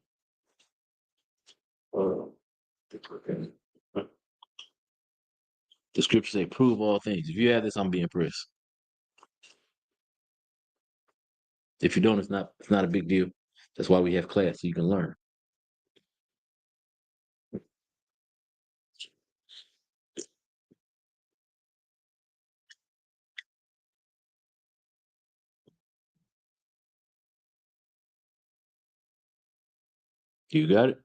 The scriptures say, prove all things. If you have this, I'm being impressed. If you don't, it's not a big deal. That's why we have class, so you can learn. You got it?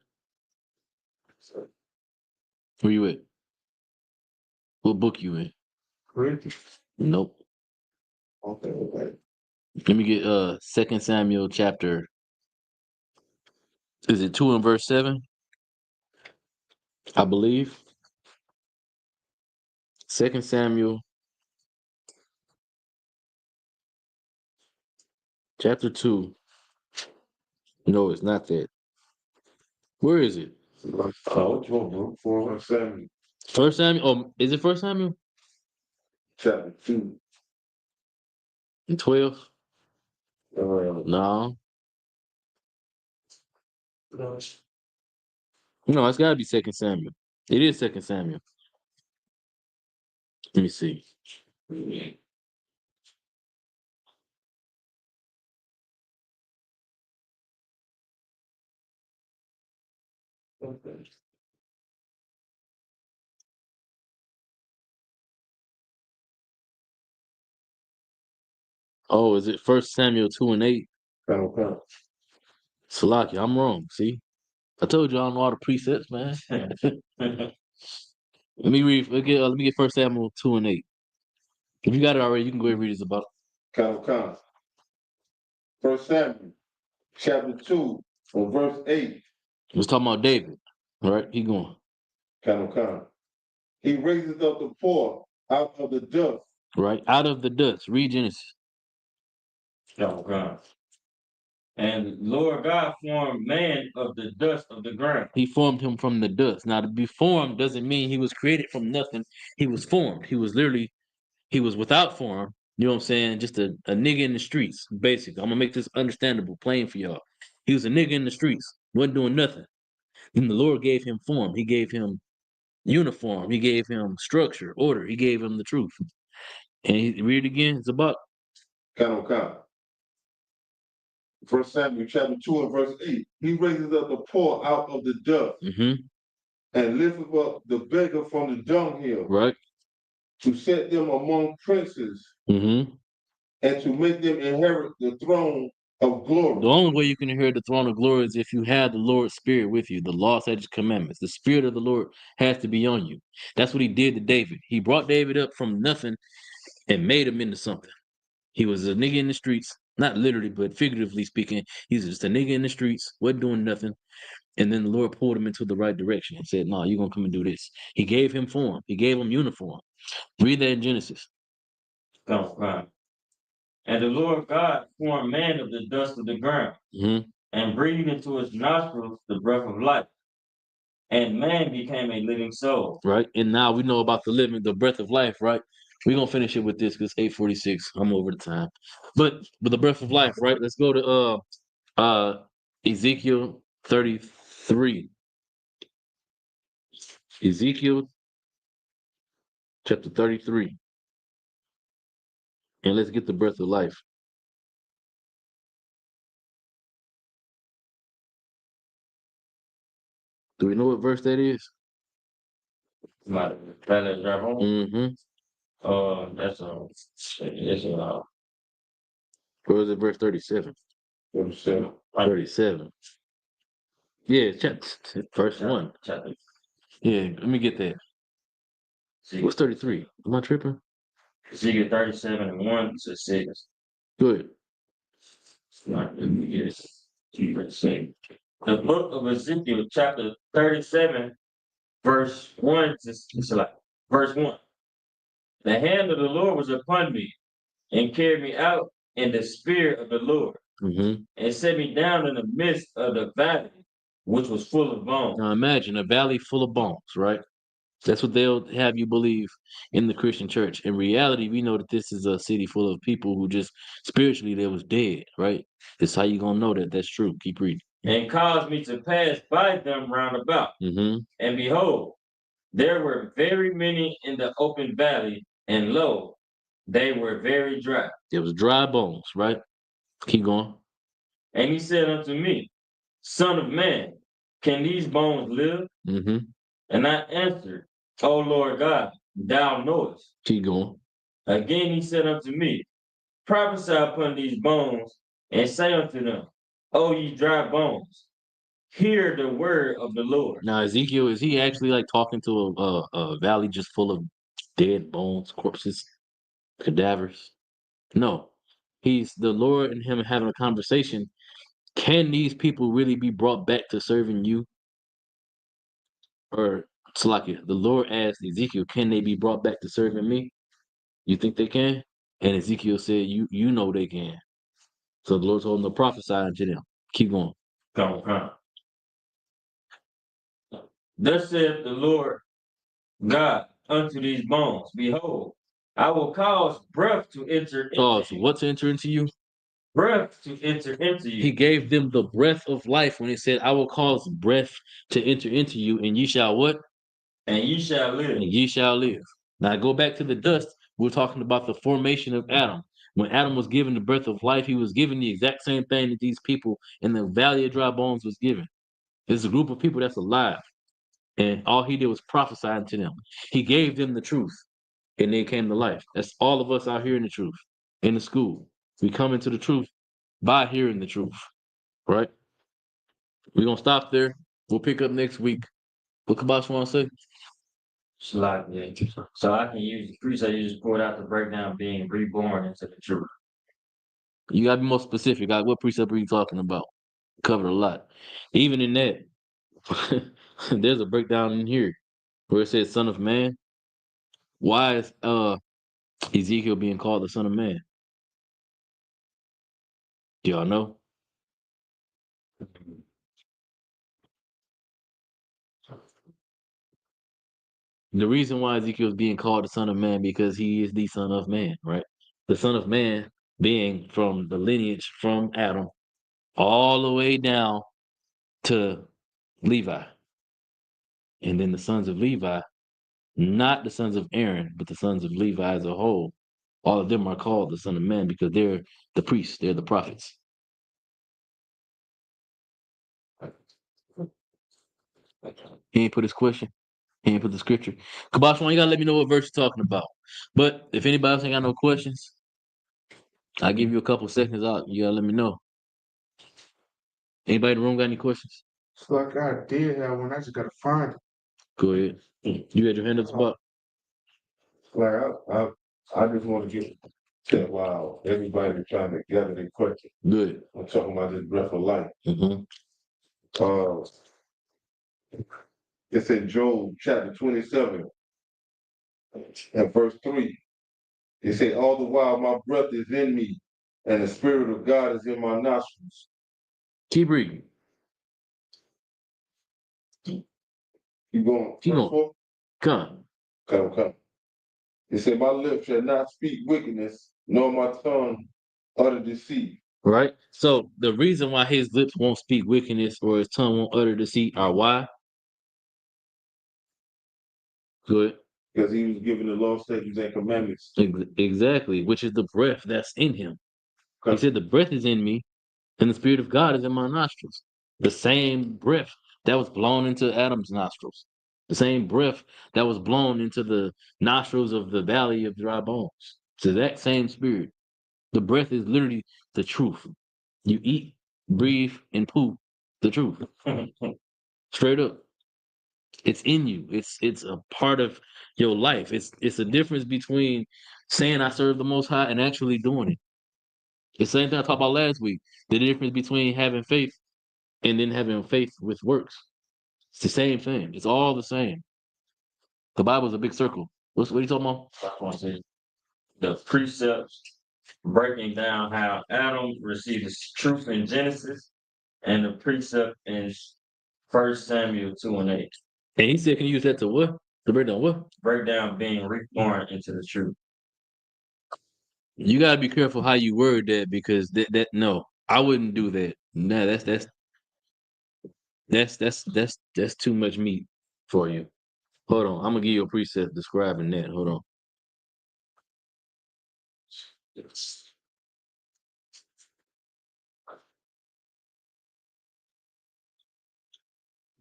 Where you at? What book you in? Corinthians. Nope. Okay. Let me get 2 Samuel chapter. Is it 2 and verse 7? I believe. 2 Samuel chapter 2. No, it's not that. Where is it? Which one, bro? 407. First Samuel? Oh, is it First Samuel? Chapter 2. 12? Uh, No. No, it's gotta be 2 Samuel. It is 2 Samuel. Let me see. Oh, is it First Samuel 2:8? Okay. Salaki, I'm wrong. See, I told you I don't know all the precepts, man. Let me read. Let me get First Samuel 2:8. If you got it already, you can go ahead and read this about. Okay. First Samuel, chapter 2, and verse 8. Let's talk about David. All right, keep going. Okay. He raises up the poor out of the dust. Right, out of the dust. Read Genesis. Oh God. And Lord God formed man of the dust of the ground. He formed him from the dust. Now, to be formed doesn't mean he was created from nothing. He was formed. He was without form. You know what I'm saying? Just a nigga in the streets, basically. I'm gonna make this understandable, plain for y'all. He was a nigga in the streets, wasn't doing nothing. Then the Lord gave him form. He gave him uniform. He gave him structure, order. He gave him the truth. And read it again. It's about. Okay. First Samuel, chapter 2, and verse 8. He raises up the poor out of the dust Mm-hmm. and lifteth up the beggar from the dunghill Right. to set them among princes Mm-hmm. and to make them inherit the throne of glory. The only way you can inherit the throne of glory is if you have the Lord's Spirit with you, the law, statutes, commandments. The Spirit of the Lord has to be on you. That's what he did to David. He brought David up from nothing and made him into something. He was a nigga in the streets, not literally, but figuratively speaking. He's just a nigga in the streets, wasn't doing nothing. And then the Lord pulled him into the right direction and said, no, you're going to come and do this. He gave him form. He gave him uniform. Read that in Genesis. Oh God. And the Lord God formed man of the dust of the ground, Mm-hmm. and breathed into his nostrils the breath of life. And man became a living soul. Right. And now we know about the breath of life, right? We're gonna finish it with this because 8:46. I'm over the time. But the breath of life, right? Let's go to Ezekiel 33. Ezekiel chapter 33. And let's get the breath of life. Do we know what verse that is? My fellow drive home. Mm-hmm. That's Or is it verse 37? 37. Yeah, chapter verse 1. chapter. Yeah, let me get that. What's 33? Am I tripping? Ezekiel 37 and 1 to 6. Good. The book of Ezekiel, chapter 37, verse 1 to verse 1. The hand of the Lord was upon me and carried me out in the spirit of the Lord Mm-hmm. and set me down in the midst of the valley, which was full of bones. Now imagine a valley full of bones, right? That's what they'll have you believe in the Christian church. In reality, we know that this is a city full of people who just spiritually they was dead, right? That's how you gonna know that that's true. Keep reading. And caused me to pass by them round about. Mm-hmm. And behold, there were very many in the open valley, and lo, they were very dry. It was dry bones, right? Keep going. And he said unto me, Son of man, can these bones live? Mm-hmm. And I answered, O Lord God, thou knowest. Keep going. Again he said unto me, Prophesy upon these bones, and say unto them, O ye dry bones, hear the word of the Lord. Now Ezekiel, is he actually like talking to a valley just full of dead bones, corpses, cadavers? No. He's the Lord and him having a conversation. Can these people really be brought back to serving you? Or Salakia, the Lord asked Ezekiel, can they be brought back to serving me? You think they can? And Ezekiel said, you know they can. So the Lord told him to prophesy unto them. Keep going. Come. Thus saith the Lord God unto these bones, Behold, I will cause breath to enter into So you. what to enter into you? Breath to enter into you. He gave them the breath of life when he said, I will cause breath to enter into you, and ye shall what? And ye shall live. And ye shall live. Now go back to the dust. We're talking about the formation of Adam. When Adam was given the breath of life, he was given the exact same thing that these people in the valley of dry bones was given. There's a group of people that's alive. And all he did was prophesy to them. He gave them the truth. And they came to life. That's all of us out here in the truth, in the school. We come into the truth by hearing the truth, right? We're gonna stop there. We'll pick up next week. What Kabash want to say? So like, yeah. So I can use the precept you just pulled out to break down being reborn into the truth. You gotta be more specific. Like, what precept are you talking about? Covered a lot. Even in that, there's a breakdown in here where it says "Son of Man." Why is Ezekiel being called the Son of Man? Do y'all know? The reason why Ezekiel is being called the Son of Man because he is the Son of Man, right? The Son of Man being from the lineage from Adam all the way down to Levi. And then the sons of Levi, not the sons of Aaron, but the sons of Levi as a whole. All of them are called the Son of Man because they're the priests, they're the prophets. He ain't put his question. He ain't put the scripture. Kabash, you gotta let me know what verse you're talking about. But if anybody else ain't got no questions, I'll give you a couple seconds out. You gotta let me know. Anybody in the room got any questions? It's like I did have one. I just gotta find it. Go ahead. You had your hand up, Spot. Like I just want to get that while everybody trying to gather their question. Good. I'm talking about this breath of life. Mm-hmm. It's in Job chapter 27 and verse 3. It said, all the while my breath is in me, and the spirit of God is in my nostrils. Keep reading. You going? Keep verse going. 4? Come. Come. It said, my lips shall not speak wickedness, nor my tongue utter deceit. Right? So the reason why his lips won't speak wickedness or his tongue won't utter deceit are why? Good. Because he was given the law, statutes, and commandments. Exactly. Which is the breath that's in him. He Okay. said, the breath is in me, and the spirit of God is in my nostrils. The same breath that was blown into Adam's nostrils. The same breath that was blown into the nostrils of the valley of dry bones. It's that same spirit. The breath is literally the truth. You eat, breathe, and poop the truth. Straight up. It's in you. It's a part of your life. It's a difference between saying I serve the most high and actually doing it. The same thing I talked about last week. The difference between having faith and then having faith with works. It's the same thing. It's all the same. The Bible's a big circle. What are you talking about? I want to say the precepts breaking down how Adam received his truth in Genesis and the precept in 1 Samuel 2:8. And he said, can you use that to what? To break down what? Break down being reborn into the truth. You gotta be careful how you word that because that no, I wouldn't do that. Nah, that's too much meat for you. Hold on, I'm gonna give you a preset describing that. Hold on.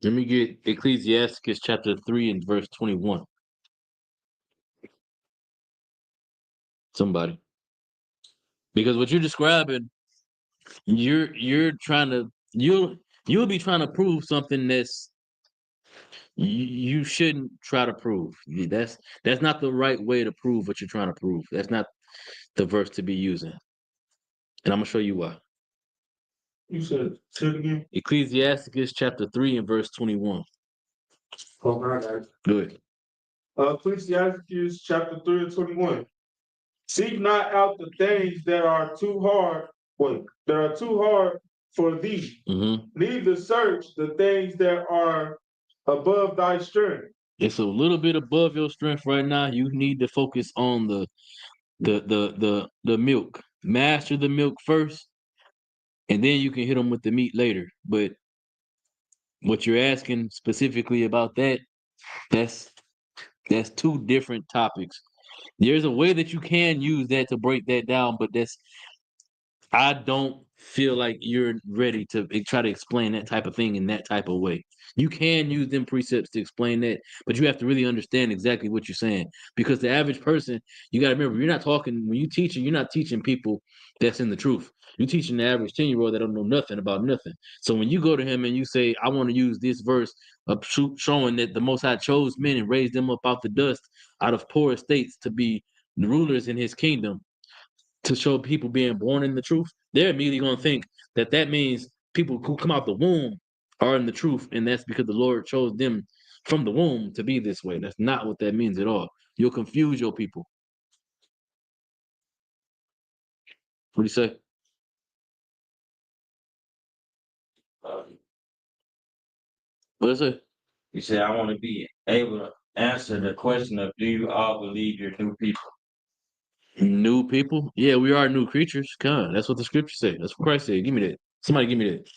Let me get Ecclesiasticus chapter 3 and verse 21. Somebody. Because what you're describing, you're trying to you'll be trying to prove something you shouldn't try to prove. That's not the right way to prove what you're trying to prove. That's not the verse to be using. And I'm gonna show you why. You said say it again. Ecclesiasticus chapter 3 and verse 21. Oh, I got it. Good. Ecclesiastes chapter 3 and 21. Seek not out the things that are too hard, for thee. Mm-hmm. Neither search the things that are above thy strength. It's a little bit above your strength right now. You need to focus on the milk. Master the milk first, and then you can hit them with the meat later. But what you're asking specifically about that's two different topics. There's a way that you can use that to break that down, but I don't feel like you're ready to try to explain that type of thing in that type of way. You can use them precepts to explain that, but you have to really understand exactly what you're saying. Because the average person, you got to remember, you're not talking, when you teaching, you're not teaching people that's in the truth. You're teaching the average 10-year-old that don't know nothing about nothing. So when you go to him and you say, I want to use this verse of showing that the Most High chose men and raised them up out the dust, out of poor estates to be the rulers in his kingdom, to show people being born in the truth, they're immediately going to think that that means people who come out the womb are in the truth, and that's because the Lord chose them from the womb to be this way. That's not what that means at all. You'll confuse your people. What do you say? What do you say? You said I want to be able to answer the question of do you all believe you're new people? New people? Yeah, we are new creatures. God, that's what the scripture say. That's what Christ said. Give me that. Somebody give me that.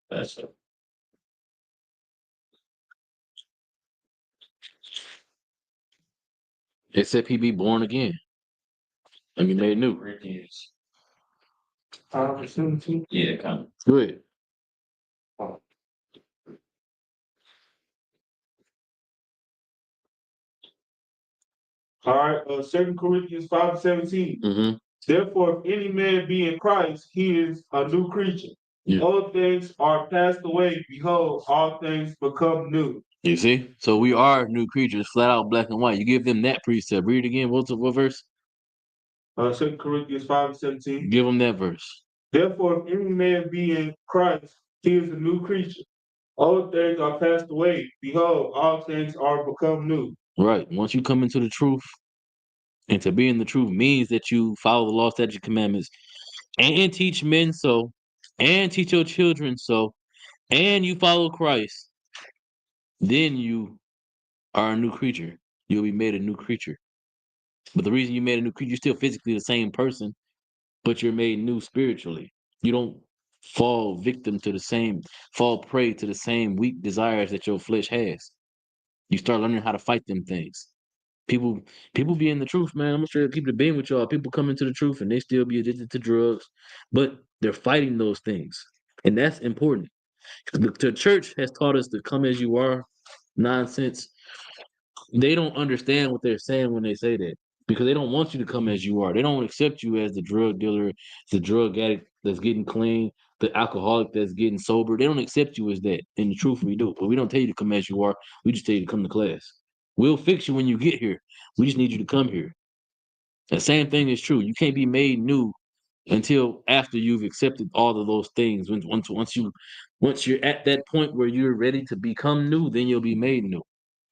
That's it. Except he be born again and be made new. Corinthians. 17. Yeah, come. Go ahead. All right, 2 Corinthians 5:17. Mm-hmm. Therefore, if any man be in Christ, he is a new creature. Yeah. Old things are passed away. Behold, all things become new. You see? So we are new creatures, flat out black and white. You give them that precept. Read it again. What verse? 2 Corinthians 5:17. Give them that verse. Therefore, if any man be in Christ, he is a new creature. Old things are passed away. Behold, all things are become new. Right. Once you come into the truth, and to be in the truth means that you follow the law, statute, commandments, and teach men so, and teach your children so, and you follow Christ, then you are a new creature. You'll be made a new creature. But the reason you made a new creature, you're still physically the same person, but you're made new spiritually. You don't fall prey to the same weak desires that your flesh has. You start learning how to fight them things. People be in the truth, man. I'm sure keep it being with y'all. People come into the truth and they still be addicted to drugs, but they're fighting those things. And that's important. The church has taught us to come as you are nonsense. They don't understand what they're saying when they say that because they don't want you to come as you are. They don't accept you as the drug dealer, the drug addict that's getting clean, the alcoholic that's getting sober. They don't accept you as that. In the truth, we do. But we don't tell you to come as you are. We just tell you to come to class. We'll fix you when you get here. We just need you to come here. The same thing is true. You can't be made new until after you've accepted all of those things. Once you're at that point where you're ready to become new, then you'll be made new.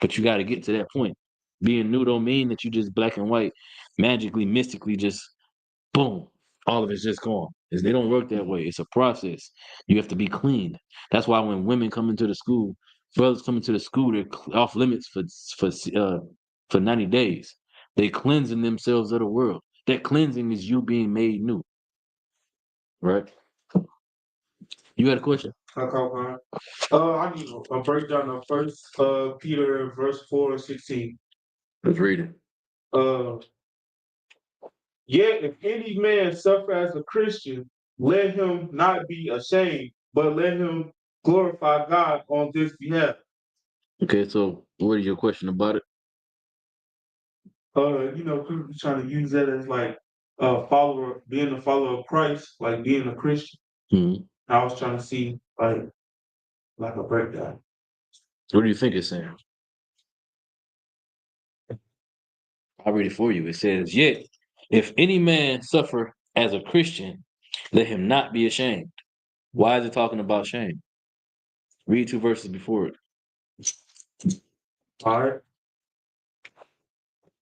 But you got to get to that point. Being new don't mean that you just black and white, magically, mystically, just boom, all of it's just gone. They don't work that way. It's a process. You have to be cleaned. That's why when women come into the school, brothers come into the school, they're off limits for 90 days. They cleansing themselves of the world. That cleansing is you being made new. Right? You had a question? Okay. I need a breakdown of First Peter verse 4:16. Let's read it. Yet if any man suffer as a Christian, let him not be ashamed, but let him glorify God on this behalf. Okay, so what is your question about it? People trying to use that as like a follower, being a follower of Christ, like being a Christian. Mhm. I was trying to see like a breakdown. What do you think it's saying? I'll read it for you. It says, yet, if any man suffer as a Christian, let him not be ashamed. Why is it talking about shame? Read 2 verses before it. All right.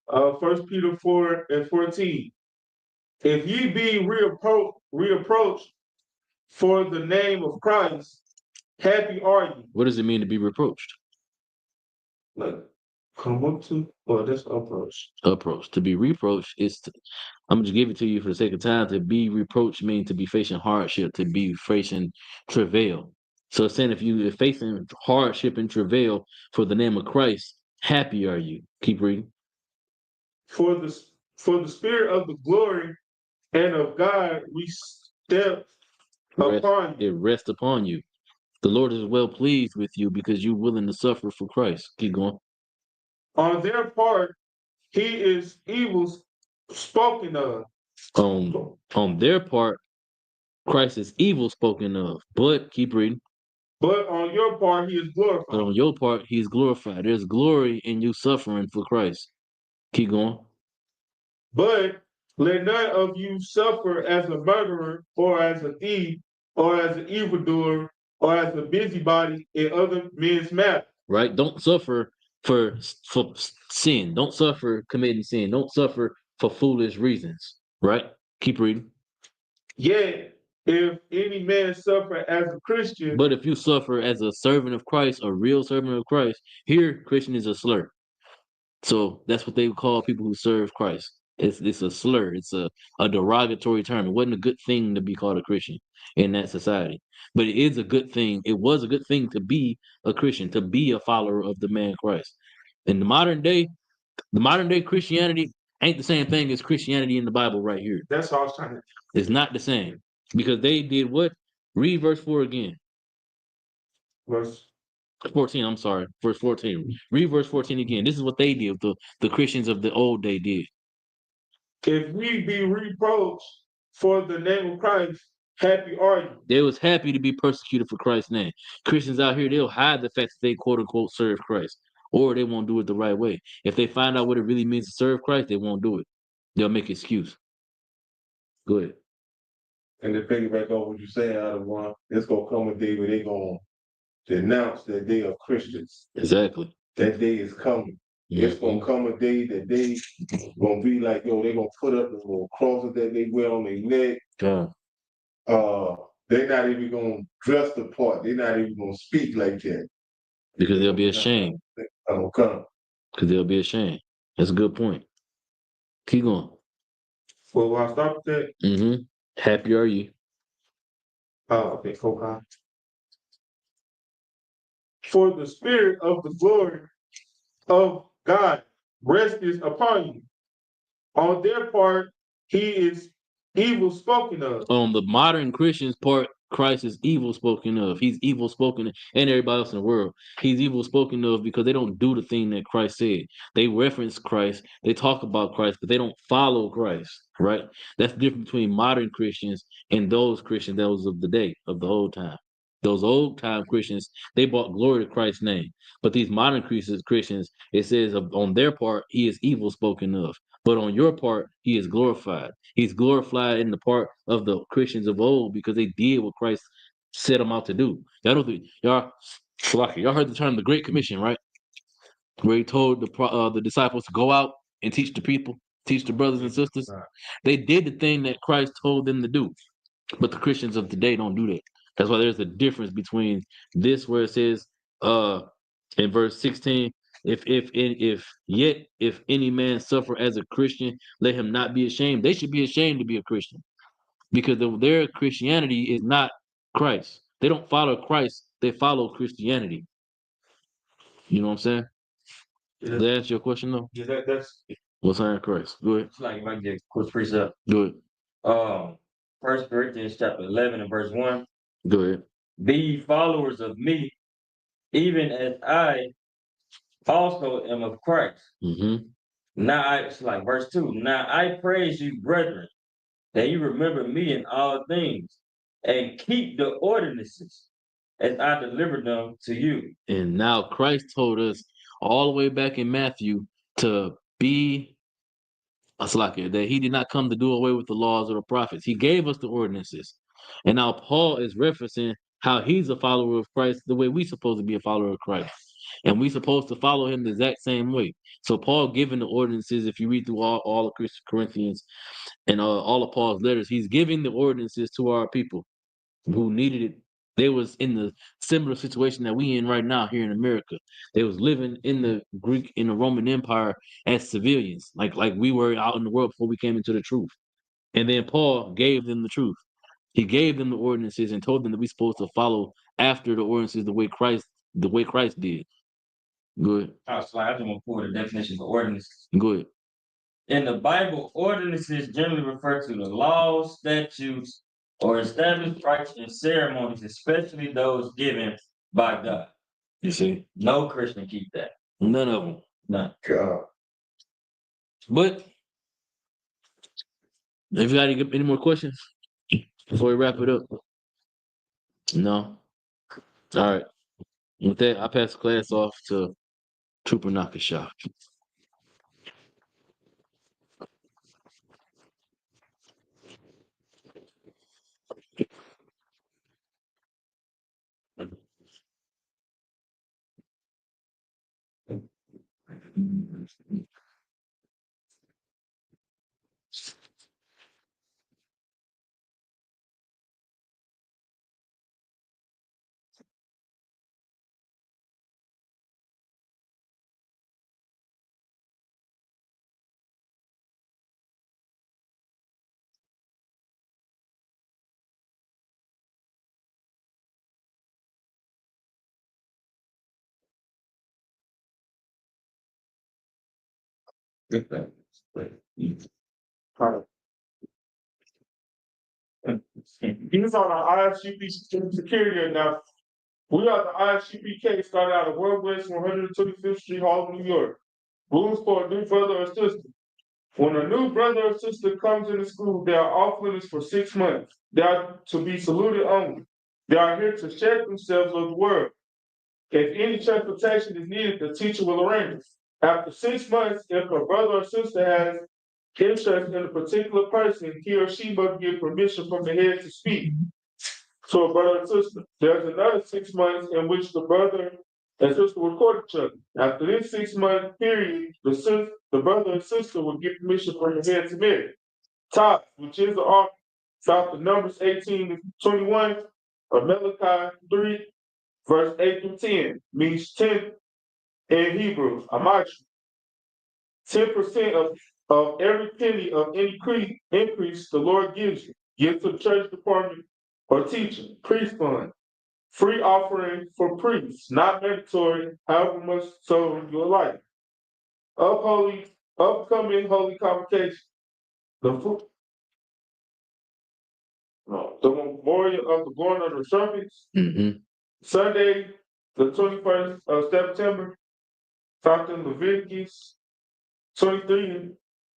1 Peter 4:14. If ye be reapproached for the name of Christ, happy are ye. What does it mean to be reproached? Like, come up to, well, that's approach. Approach. To be reproached is I'm gonna just give it to you for the sake of time. To be reproached means to be facing hardship, to be facing travail. So it's saying if you're facing hardship and travail for the name of Christ, happy are you. Keep reading. For the spirit of the glory and of God death Rest, upon you. it rests upon you. The Lord is well pleased with you because you're willing to suffer for Christ. Keep going. On their part, he is evil spoken of. On their part, Christ is evil spoken of. But keep reading. But on your part, he is But glorified. on your part, he is glorified. There's glory in you suffering for Christ. Keep going. But let none of you suffer as a murderer, or as a thief, or as an evildoer, or as a busybody in other men's matters. Right? Don't suffer for sin. Don't suffer committing sin. Don't suffer for foolish reasons. Right? Keep reading. Yet, if any man suffer as a Christian, But if you suffer as a servant of Christ, a real servant of Christ, here Christian is a slur. So that's what they would call people who serve Christ. It's a slur. It's a derogatory term. It wasn't a good thing to be called a Christian in that society. But it is a good thing. It was a good thing to be a Christian, to be a follower of the man Christ. In the modern day Christianity ain't the same thing as Christianity in the Bible right here. that's all I was trying to. It's not the same. Because they did what? Read verse 4 again. Verse 14, I'm sorry. Verse 14. Read verse 14 again. This is what they did, the Christians of the old day did. If we be reproached for the name of Christ, happy are you. They was happy to be persecuted for Christ's name. Christians out here, they'll hide the fact that they quote unquote serve Christ. Or they won't do it the right way. If they find out what it really means to serve Christ, they won't do it. They'll make excuse. Go ahead. And to piggyback on what you saying, out of one, it's gonna come a day where they gonna denounce that they are Christians. Exactly. That day is coming. It's gonna come a day that they gonna be like, yo, they gonna put up the little crosses that they wear on their neck. God. They're not even gonna dress the part. They're not even gonna speak like that. Because they'll be ashamed. Come. Because they'll be ashamed. That's a good point. Keep going. Well, will I stop with that? Mm-hmm. Happy are you? Okay, cool. For the spirit of the glory of God resteth upon you. On their part, he is evil spoken of. On the modern Christian's part, Christ is evil spoken of. He's evil spoken, and everybody else in the world. He's evil spoken of because they don't do the thing that Christ said. They reference Christ, they talk about Christ, but they don't follow Christ, right? That's the difference between modern Christians and those Christians, those of the day, of the old time. Those old time Christians, they brought glory to Christ's name. But these modern Christians, it says on their part, he is evil spoken of. But on your part, he is glorified. He's glorified in the part of the Christians of old because they did what Christ set them out to do. Y'all know y'all heard the term the Great Commission, right? Where he told the disciples to go out and teach the people, teach the brothers and sisters. They did the thing that Christ told them to do. But the Christians of today don't do that. That's why there's a difference between this where it says in verse 16, if any man suffer as a Christian, let him not be ashamed. They should be ashamed to be a Christian because their Christianity is not Christ. They don't follow Christ. They follow Christianity. You know what I'm saying? Yeah. Does that answer your question though? Yeah, that's What's on Christ? Go ahead. It's like you might get a quick precept. Go ahead. 1 Corinthians chapter 11 and verse 1. Go ahead. Be ye followers of me, even as I also am of Christ. Mm-hmm. Now it's like verse 2. Now I praise you, brethren, that you remember me in all things, and keep the ordinances as I delivered them to you. And now Christ told us all the way back in Matthew to be that he did not come to do away with the laws or the prophets. He gave us the ordinances. And now Paul is referencing how he's a follower of Christ the way we're supposed to be a follower of Christ. And we're supposed to follow him the exact same way. So Paul giving the ordinances, if you read through all of Corinthians and all of Paul's letters, he's giving the ordinances to our people who needed it. They was in the similar situation that we in right now here in America. They was living in the Roman Empire as civilians, like we were out in the world before we came into the truth. And then Paul gave them the truth. He gave them the ordinances and told them that we're supposed to follow after the ordinances the way Christ did. Good. I just want to pull the definition of ordinances. Good. In the Bible, ordinances generally refer to the laws, statutes, or establish rites and ceremonies, especially those given by God. You see, No Christian keep that. none of them. None. But if you got any more questions before we wrap it up, no. All right. With that, I pass the class off to Trooper Nakasha. He's on our ISGP security announcement. We are the ISGPK started out of World West 125th Street, Harlem, New York. Rules for a new brother or sister. When a new brother or sister comes into school, they are off limits for 6 months. They are to be saluted only. They are here to share themselves with the world. If any transportation is needed, the teacher will arrange it. After 6 months, if a brother or sister has interest in a particular person, he or she must get permission from the head to speak to a brother and sister. There's another 6 months in which the brother and sister will court each other. After this 6 month period, the brother and sister will get permission from the head to marry. Top, which is the ark, south of Numbers 18-21, or Malachi 3, verse 8-10, means 10 in Hebrew, Amash. 10% of every penny of any increase the Lord gives you. Give to the church department or teacher, priest fund. Free offering for priests, not mandatory, however much so you like. Upcoming holy convocation. The memorial of the blowing of the trumpets. Mm-hmm. Sunday, the 21st of September. Dr. Leviticus 23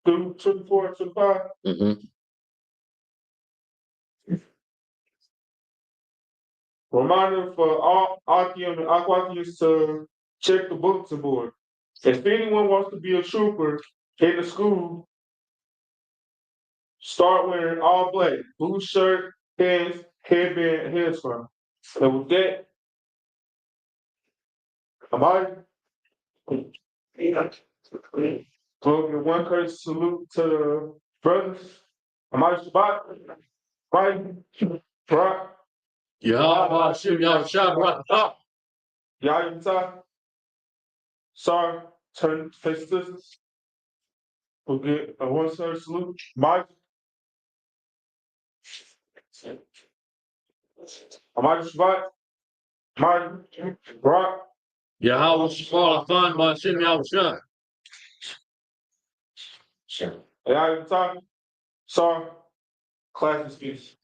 through 24 and 25. Mm-hmm. Reminder for all Akim and Aquatians to check the bulletin board. If anyone wants to be a trooper in the school, start wearing all black, blue shirt, pants, headband, and headscarf. And with that, I'm out. So give one courtesy salute to the brothers. I'm out Shabbat. Right. Right. Yahweh Hashem Yahshua. Y'all even talk. Sorry, turn face distance. We'll get a one sir salute. Mike. Mike Shabbat. Mike. Rock. Yahweh Shemar Hashem Yahshua. Y'all even talk. Sorry. Class is peace.